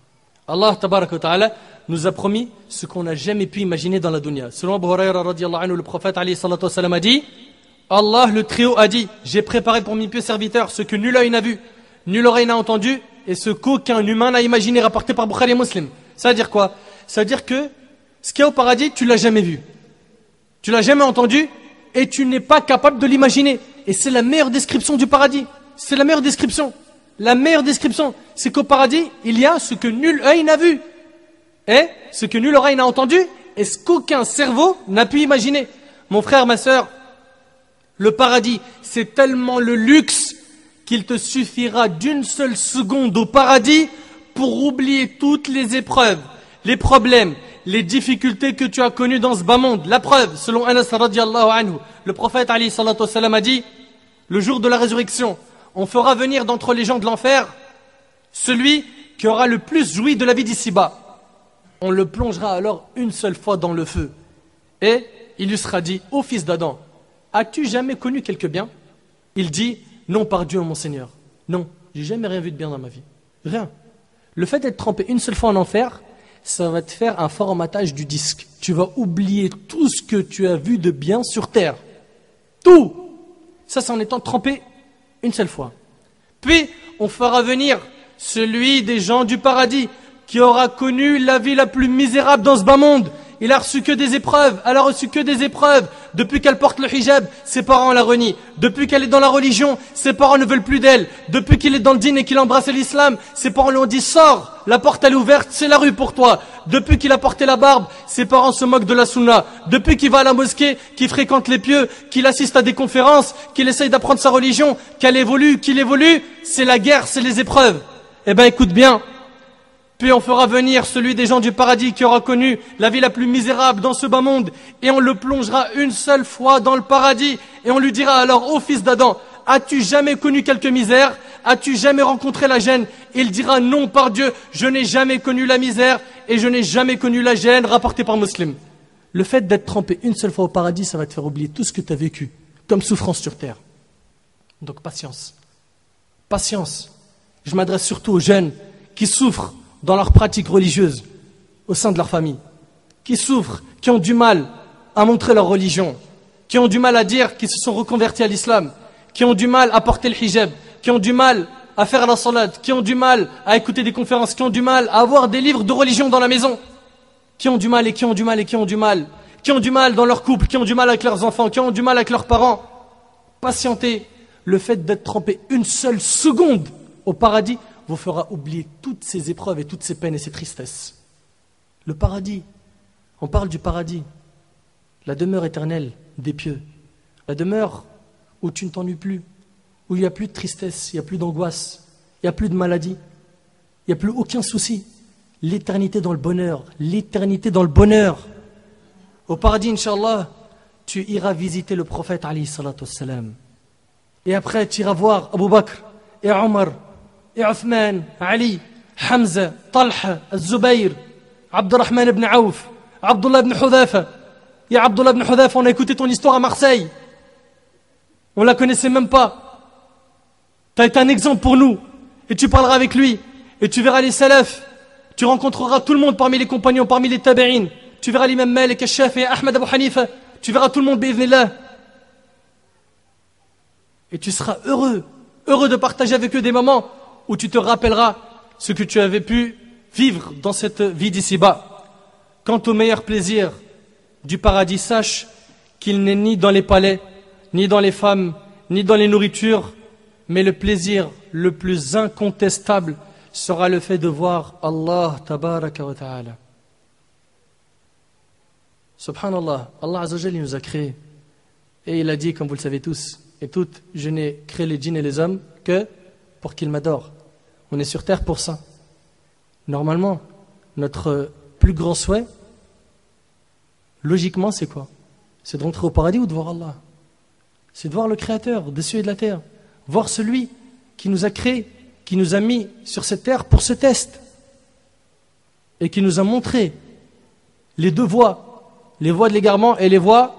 Allah tabaraka wa ta'ala nous a promis ce qu'on n'a jamais pu imaginer dans la dunya. Selon Abu Hurayra radiallahu anhu, le prophète alayhi salatu wassalam a dit, Allah le très-haut a dit, j'ai préparé pour mes pieux serviteurs ce que nul œil n'a vu, nul oreille n'a entendu et ce qu'aucun humain n'a imaginé, rapporté par Bukhari et Muslim. Ça veut dire quoi? Ça veut dire que ce qu'il y a au paradis, tu l'as jamais vu, tu l'as jamais entendu et tu n'es pas capable de l'imaginer. Et c'est la meilleure description du paradis. c'est la meilleure description. La meilleure description, c'est qu'au paradis, il y a ce que nul œil n'a vu. Et ce que nulle oreille n'a entendu, et ce qu'aucun cerveau n'a pu imaginer. Mon frère, ma sœur, le paradis, c'est tellement le luxe qu'il te suffira d'une seule seconde au paradis pour oublier toutes les épreuves, les problèmes, les difficultés que tu as connues dans ce bas monde. La preuve, selon Anas radiallahu anhu, le prophète alayhi salatu wassalam a dit, le jour de la résurrection, on fera venir d'entre les gens de l'enfer celui qui aura le plus joui de la vie d'ici-bas. On le plongera alors une seule fois dans le feu. Et il lui sera dit, ô fils d'Adam, as-tu jamais connu quelque bien? Il dit, non par Dieu mon Seigneur. Non, j'ai jamais rien vu de bien dans ma vie. Rien. Le fait d'être trempé une seule fois en enfer, ça va te faire un formatage du disque. Tu vas oublier tout ce que tu as vu de bien sur terre. Tout. Ça, c'est en étant trempé une seule fois. Puis, on fera venir celui des gens du paradis qui aura connu la vie la plus misérable dans ce bas monde. Il a reçu que des épreuves, elle a reçu que des épreuves. Depuis qu'elle porte le hijab, ses parents la renient. Depuis qu'elle est dans la religion, ses parents ne veulent plus d'elle. Depuis qu'il est dans le dîn et qu'il a embrassé l'islam, ses parents lui ont dit, sors, la porte elle est ouverte, c'est la rue pour toi. Depuis qu'il a porté la barbe, ses parents se moquent de la sunna. Depuis qu'il va à la mosquée, qu'il fréquente les pieux, qu'il assiste à des conférences, qu'il essaye d'apprendre sa religion, qu'il évolue, c'est la guerre, c'est les épreuves. Eh ben écoute bien. Puis on fera venir celui des gens du paradis qui aura connu la vie la plus misérable dans ce bas monde, et on le plongera une seule fois dans le paradis, et on lui dira alors, ô fils d'Adam, as-tu jamais connu quelque misère? As-tu jamais rencontré la gêne? Il dira, non par Dieu, je n'ai jamais connu la misère, et je n'ai jamais connu la gêne, rapporté par Muslim. Le fait d'être trempé une seule fois au paradis, ça va te faire oublier tout ce que tu as vécu, comme souffrance sur terre. Donc patience. Patience. Je m'adresse surtout aux jeunes qui souffrent dans leur pratique religieuse, au sein de leur famille, qui souffrent, qui ont du mal à montrer leur religion, qui ont du mal à dire qu'ils se sont reconvertis à l'islam, qui ont du mal à porter le hijab, qui ont du mal à faire la salat, qui ont du mal à écouter des conférences, qui ont du mal à avoir des livres de religion dans la maison, qui ont du mal et qui ont du mal et qui ont du mal, qui ont du mal dans leur couple, qui ont du mal avec leurs enfants, qui ont du mal avec leurs parents. Patientez, le fait d'être trempé une seule seconde au paradis vous fera oublier toutes ces épreuves et toutes ces peines et ces tristesses. Le paradis, on parle du paradis, la demeure éternelle des pieux, la demeure où tu ne t'ennuies plus, où il n'y a plus de tristesse, il n'y a plus d'angoisse, il n'y a plus de maladie, il n'y a plus aucun souci. L'éternité dans le bonheur, l'éternité dans le bonheur. Au paradis, Inch'Allah, tu iras visiter le prophète alayhi salatu wassalam. Et après, tu iras voir Abu Bakr et Omar, et Uthman, Ali, Hamza, Talha, Zubayr, Abdurrahman ibn Auf, Abdullah ibn Hudhafa. Et Abdullah ibn Hudhafa, on a écouté ton histoire à Marseille. On la connaissait même pas. Tu as été un exemple pour nous. Et tu parleras avec lui. Et tu verras les salafs. Tu rencontreras tout le monde parmi les compagnons, parmi les tabi'in. Tu verras l'imam Malik, Al-Shafi'i, Ahmad Abu Hanifa. Tu verras tout le monde, bi'idhnillah. Et tu seras heureux de partager avec eux des moments où tu te rappelleras ce que tu avais pu vivre dans cette vie d'ici-bas. Quant au meilleur plaisir du paradis, sache qu'il n'est ni dans les palais, ni dans les femmes, ni dans les nourritures, mais le plaisir le plus incontestable sera le fait de voir Allah tabaraka wa ta'ala. Subhanallah, Allah Azza wa Jalla nous a créés. Et il a dit, comme vous le savez tous et toutes, je n'ai créé les djinns et les hommes que pour qu'ils m'adorent. On est sur terre pour ça. Normalement, notre plus grand souhait, logiquement, c'est quoi? C'est de rentrer au paradis ou de voir Allah? C'est de voir le Créateur des cieux et de la terre. Voir celui qui nous a créés, qui nous a mis sur cette terre pour ce test. Et qui nous a montré les deux voies. Les voies de l'égarement et les voies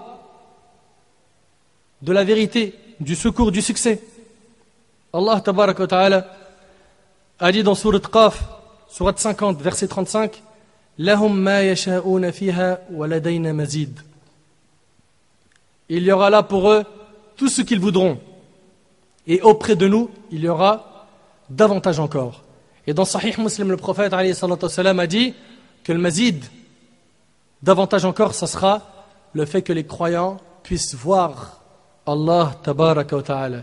de la vérité, du secours, du succès. Allah tabaraka wa ta'ala a dit dans Sourate Qaf, Sourate 50, verset 35, Lahum ma yasha'una fiha wa ladayna mazid. Il y aura là pour eux tout ce qu'ils voudront. Et auprès de nous, il y aura davantage encore. Et dans Sahih Muslim, le prophète alayhi salatu wassalam a dit que le mazid, davantage encore, ça sera le fait que les croyants puissent voir Allah tabaraka wa ta'ala.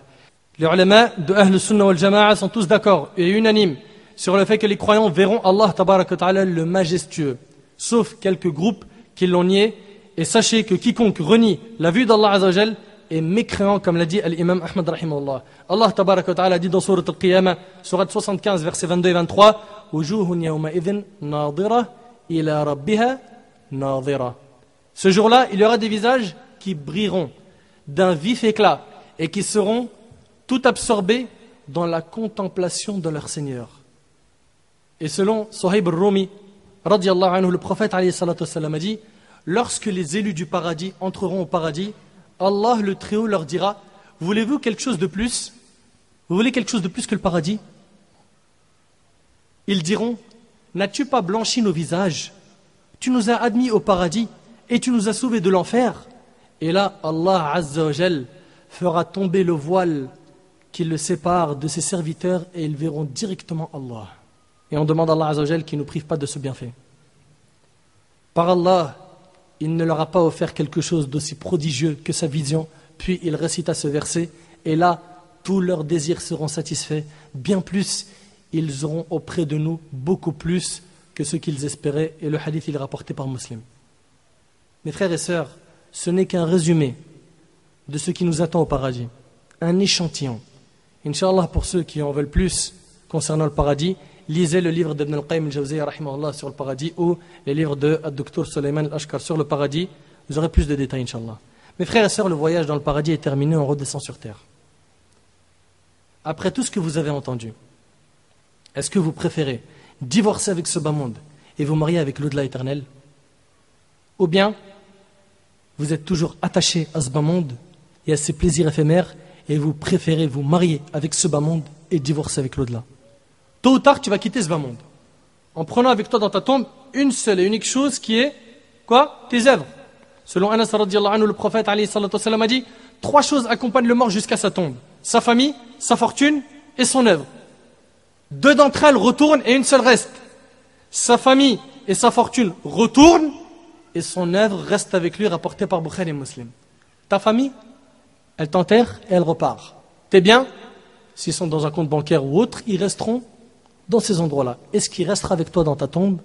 Les ulama de Ahl Sunnah wal Jama'a sont tous d'accord et unanimes sur le fait que les croyants verront Allah tabaraka wa ta'ala le majestueux, sauf quelques groupes qui l'ont nié. Et sachez que quiconque renie la vue d'Allah Azza wa Jal est mécréant, comme l'a dit l'imam Ahmad rahimahullah. Allah tabaraka wa ta'ala dit dans Surat Al-Qiyamah, Surat 75, versets 22 et 23, Wujuhun yawma idhin nadira ila rabbiha nadira. Ce jour-là, il y aura des visages qui brilleront d'un vif éclat et qui seront tout absorbés dans la contemplation de leur Seigneur. Et selon Suhayb al-Rumi, radiyallahu anhu, le prophète alayhi salatu wassalam a dit, lorsque les élus du paradis entreront au paradis, Allah le Très-Haut leur dira, voulez-vous quelque chose de plus? Vous voulez quelque chose de plus que le paradis? Ils diront, n'as-tu pas blanchi nos visages? Tu nous as admis au paradis et tu nous as sauvés de l'enfer. Et là, Allah Azza wa Jal fera tomber le voile qui le sépare de ses serviteurs et ils verront directement Allah. Et on demande à Allah Azza wa Jal qu'il ne nous prive pas de ce bienfait. Par Allah, il ne leur a pas offert quelque chose d'aussi prodigieux que sa vision, puis il récita ce verset, et là, tous leurs désirs seront satisfaits, bien plus, ils auront auprès de nous beaucoup plus que ce qu'ils espéraient, et le hadith il est rapporté par Muslim. Mes frères et sœurs, ce n'est qu'un résumé de ce qui nous attend au paradis, un échantillon. Inch'Allah, pour ceux qui en veulent plus concernant le paradis, lisez le livre d'Ibn al-Qayyim al-Jawziyya rahimahullah sur le paradis ou les livres de Dr Sulayman al-Ashkar sur le paradis. Vous aurez plus de détails, Inch'Allah. Mes frères et sœurs, le voyage dans le paradis est terminé, on redescend sur terre. Après tout ce que vous avez entendu, est-ce que vous préférez divorcer avec ce bas monde et vous marier avec l'au-delà éternel? Ou bien, vous êtes toujours attaché à ce bas monde et à ses plaisirs éphémères et vous préférez vous marier avec ce bas monde et divorcer avec l'au-delà? Tôt ou tard, tu vas quitter ce bas monde en prenant avec toi dans ta tombe une seule et unique chose qui est, quoi? Tes œuvres. Selon Anas radiyallahu anhu, le prophète alayhi salatu wassalam a dit, 3 choses accompagnent le mort jusqu'à sa tombe: sa famille, sa fortune et son œuvre. 2 d'entre elles retournent et une seule reste. Sa famille et sa fortune retournent et son œuvre reste avec lui, rapporté par Bukhari et Muslim. Ta famille, elle t'enterre et elle repart. Tes biens, s'ils sont dans un compte bancaire ou autre, ils resteront dans ces endroits-là. Et ce qui restera avec toi dans ta tombe,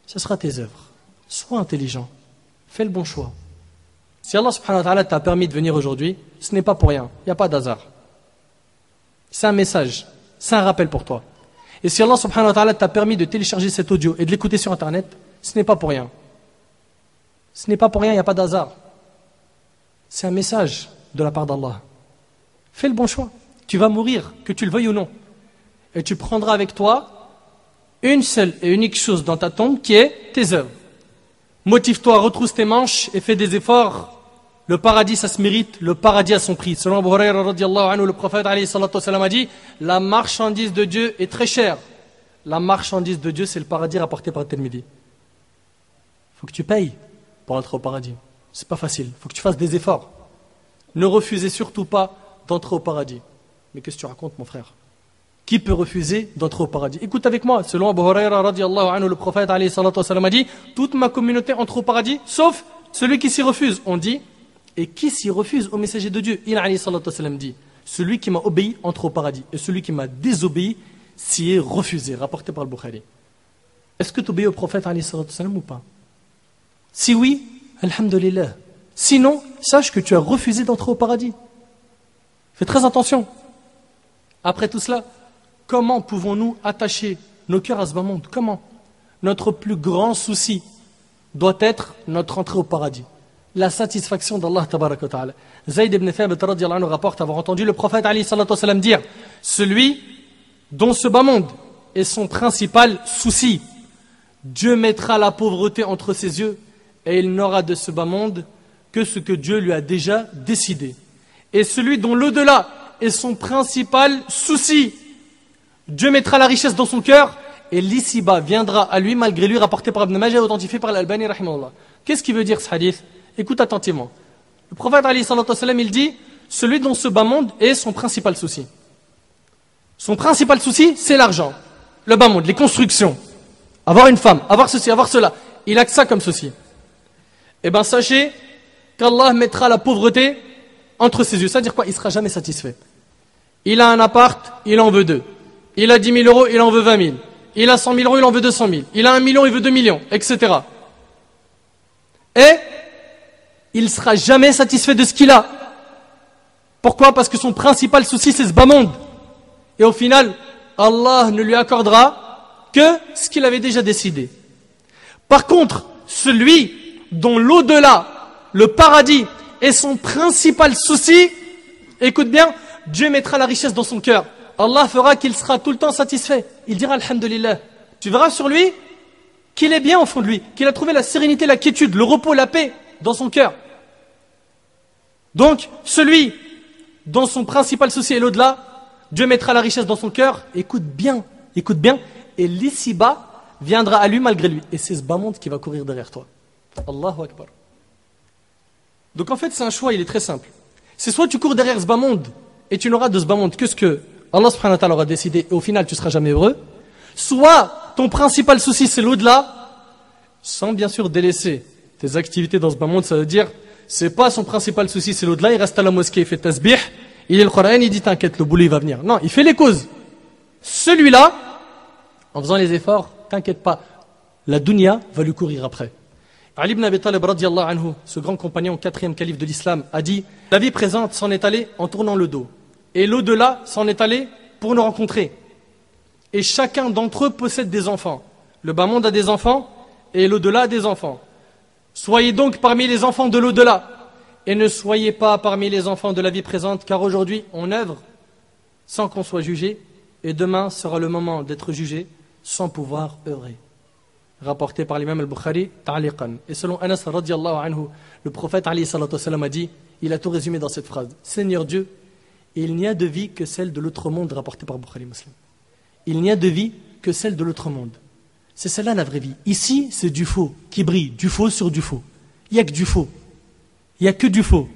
ce sera tes œuvres. Sois intelligent. Fais le bon choix. Si Allah subhanahu wa ta'ala t'a permis de venir aujourd'hui, ce n'est pas pour rien. Il n'y a pas d'hasard. C'est un message. C'est un rappel pour toi. Et si Allah subhanahu wa ta'ala t'a permis de télécharger cet audio et de l'écouter sur Internet, ce n'est pas pour rien. Ce n'est pas pour rien, il n'y a pas d'hasard. C'est un message de la part d'Allah. Fais le bon choix. Tu vas mourir, que tu le veuilles ou non. Et tu prendras avec toi une seule et unique chose dans ta tombe qui est tes œuvres. Motive-toi, retrousse tes manches et fais des efforts. Le paradis, ça se mérite, le paradis a son prix. Selon Abu Hurayra radiyallahu anhu, le prophète alayhi salatu wassalam a dit, la marchandise de Dieu est très chère. La marchandise de Dieu, c'est le paradis rapporté par Tirmidhi. Il faut que tu payes pour entrer au paradis. C'est pas facile, il faut que tu fasses des efforts. Ne refusez surtout pas d'entrer au paradis. Mais qu'est-ce que tu racontes, mon frère? Qui peut refuser d'entrer au paradis? Écoute avec moi, selon Abu Hurayra radiyallahu anhu, le prophète alayhi salatu wassalam a dit, toute ma communauté entre au paradis, sauf celui qui s'y refuse. On dit, et qui s'y refuse au messager de Dieu? Il alayhi salatu wassalam dit, celui qui m'a obéi entre au paradis, et celui qui m'a désobéi s'y est refusé, rapporté par le Bukhari. Est-ce que tu obéis au prophète alayhi salatu wassalam ou pas? Si oui, alhamdulillah. Sinon, sache que tu as refusé d'entrer au paradis. Fais très attention. Après tout cela, comment pouvons-nous attacher nos cœurs à ce bas monde? Comment? Notre plus grand souci doit être notre entrée au paradis. La satisfaction d'Allah tabaraka wa ta'ala. Zayd ibn Thabit radiyallahu anhu rapporte avoir entendu le prophète alayhi salatu wassalam dire, celui dont ce bas monde est son principal souci, Dieu mettra la pauvreté entre ses yeux et il n'aura de ce bas monde que ce que Dieu lui a déjà décidé. Et celui dont l'au-delà est son principal souci, Dieu mettra la richesse dans son cœur et l'ici-bas viendra à lui malgré lui, rapporté par Ibn Majah, authentifié par l'Albani rahimahullah. Qu'est-ce qui veut dire ce hadith? Écoute attentivement. Le prophète alayhi salatu wassalam, il dit, celui dont ce bas monde est son principal souci. Son principal souci, c'est l'argent, le bas monde, les constructions, avoir une femme, avoir ceci, avoir cela. Il a que ça comme souci. Eh bien sachez qu'Allah mettra la pauvreté entre ses yeux. C'est-à-dire quoi? Il ne sera jamais satisfait. Il a un appart, il en veut 2. Il a 10 000 euros, il en veut 20 000. Il a 100 000 euros, il en veut 200 000. Il a 1 million, il veut 2 millions, etc. Et il ne sera jamais satisfait de ce qu'il a. Pourquoi? Parce que son principal souci, c'est ce bas monde. Et au final, Allah ne lui accordera que ce qu'il avait déjà décidé. Par contre, celui dont l'au-delà, le paradis, est son principal souci, écoute bien, Dieu mettra la richesse dans son cœur. Allah fera qu'il sera tout le temps satisfait. Il dira Alhamdulillah. Tu verras sur lui qu'il est bien au fond de lui, qu'il a trouvé la sérénité, la quiétude, le repos, la paix dans son cœur. Donc, celui dont son principal souci est l'au-delà, Dieu mettra la richesse dans son cœur. Écoute bien, et l'ici-bas viendra à lui malgré lui. Et c'est ce bas monde qui va courir derrière toi. Allahu Akbar. Donc en fait, c'est un choix, il est très simple. C'est soit tu cours derrière ce bas monde et tu n'auras de ce bas monde que ce que Allah subhanahu wa ta'ala aura décidé et au final tu ne seras jamais heureux, soit ton principal souci c'est l'au-delà, sans bien sûr délaisser tes activités dans ce bas monde. Ça veut dire, c'est pas son principal souci c'est l'au-delà, il reste à la mosquée, il fait tasbih, il lit le Coran, il dit t'inquiète, le boulot il va venir. Non, il fait les causes. Celui-là, en faisant les efforts, t'inquiète pas, la dunya va lui courir après. Ali ibn Abi Talib radiyallahu anhu, ce grand compagnon, 4e calife de l'islam, a dit: la vie présente s'en est allée en tournant le dos, et l'au-delà s'en est allé pour nous rencontrer. Et chacun d'entre eux possède des enfants. Le bas monde a des enfants, et l'au-delà a des enfants. Soyez donc parmi les enfants de l'au-delà, et ne soyez pas parmi les enfants de la vie présente, car aujourd'hui on œuvre sans qu'on soit jugé, et demain sera le moment d'être jugé sans pouvoir œuvrer. Rapporté par l'imam al-Bukhari, ta'liqan. Et selon Anas radiyallahu anhu, le prophète alayhi salatu wasalam a dit, il a tout résumé dans cette phrase: Seigneur Dieu, il n'y a de vie que celle de l'autre monde, rapporté par Bukhari Muslim. Il n'y a de vie que celle de l'autre monde. C'est celle-là la vraie vie. Ici, c'est du faux qui brille, du faux sur du faux. Il n'y a que du faux. Il n'y a que du faux.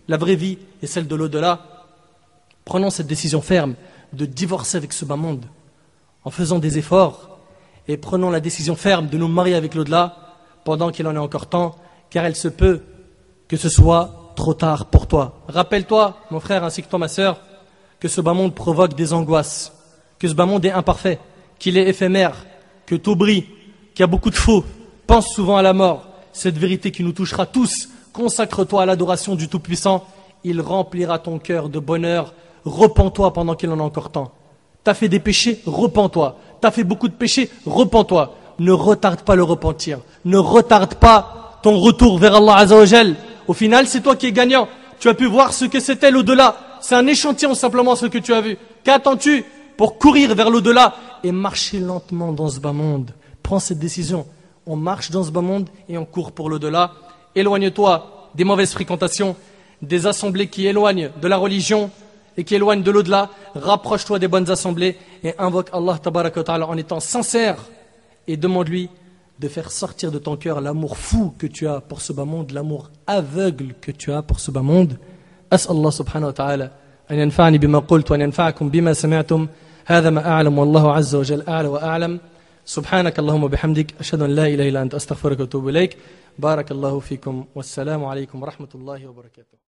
La vraie vie est celle de l'au-delà. Prenons cette décision ferme de divorcer avec ce bas monde en faisant des efforts. Et prenons la décision ferme de nous marier avec l'au-delà pendant qu'il en est encore temps, car elle se peut que ce soit trop tard pour toi. Rappelle-toi, mon frère ainsi que toi, ma sœur, que ce bas monde provoque des angoisses, que ce bas monde est imparfait, qu'il est éphémère, que tout brille, qu'il y a beaucoup de faux. Pense souvent à la mort, cette vérité qui nous touchera tous. Consacre-toi à l'adoration du Tout-Puissant, il remplira ton cœur de bonheur. Repens-toi pendant qu'il en a encore temps. T'as fait des péchés, repens-toi. T'as fait beaucoup de péchés, repens-toi. Ne retarde pas le repentir. Ne retarde pas ton retour vers Allah Azza wa Jal. Au final, c'est toi qui es gagnant. Tu as pu voir ce que c'était l'au-delà. C'est un échantillon simplement ce que tu as vu. Qu'attends-tu pour courir vers l'au-delà et marcher lentement dans ce bas monde? Prends cette décision. On marche dans ce bas monde et on court pour l'au-delà. Éloigne-toi des mauvaises fréquentations, des assemblées qui éloignent de la religion et qui éloignent de l'au-delà. Rapproche-toi des bonnes assemblées et invoque Allah tabaraka wa ta'ala en étant sincère et demande-lui de faire sortir de ton cœur l'amour fou que tu as pour ce bas monde, l'amour aveugle que tu as pour ce bas monde. أسأل الله سبحانه وتعالى أن ينفعني بما قلت وأن ينفعكم بما سمعتم. هذا ما أعلم والله عز وجل أعلى وأعلم. سبحانك اللهم وبحمدك أشهد أن لا إله إلا أنت أستغفرك وأتوب إليك. بارك الله فيكم والسلام عليكم ورحمة الله وبركاته.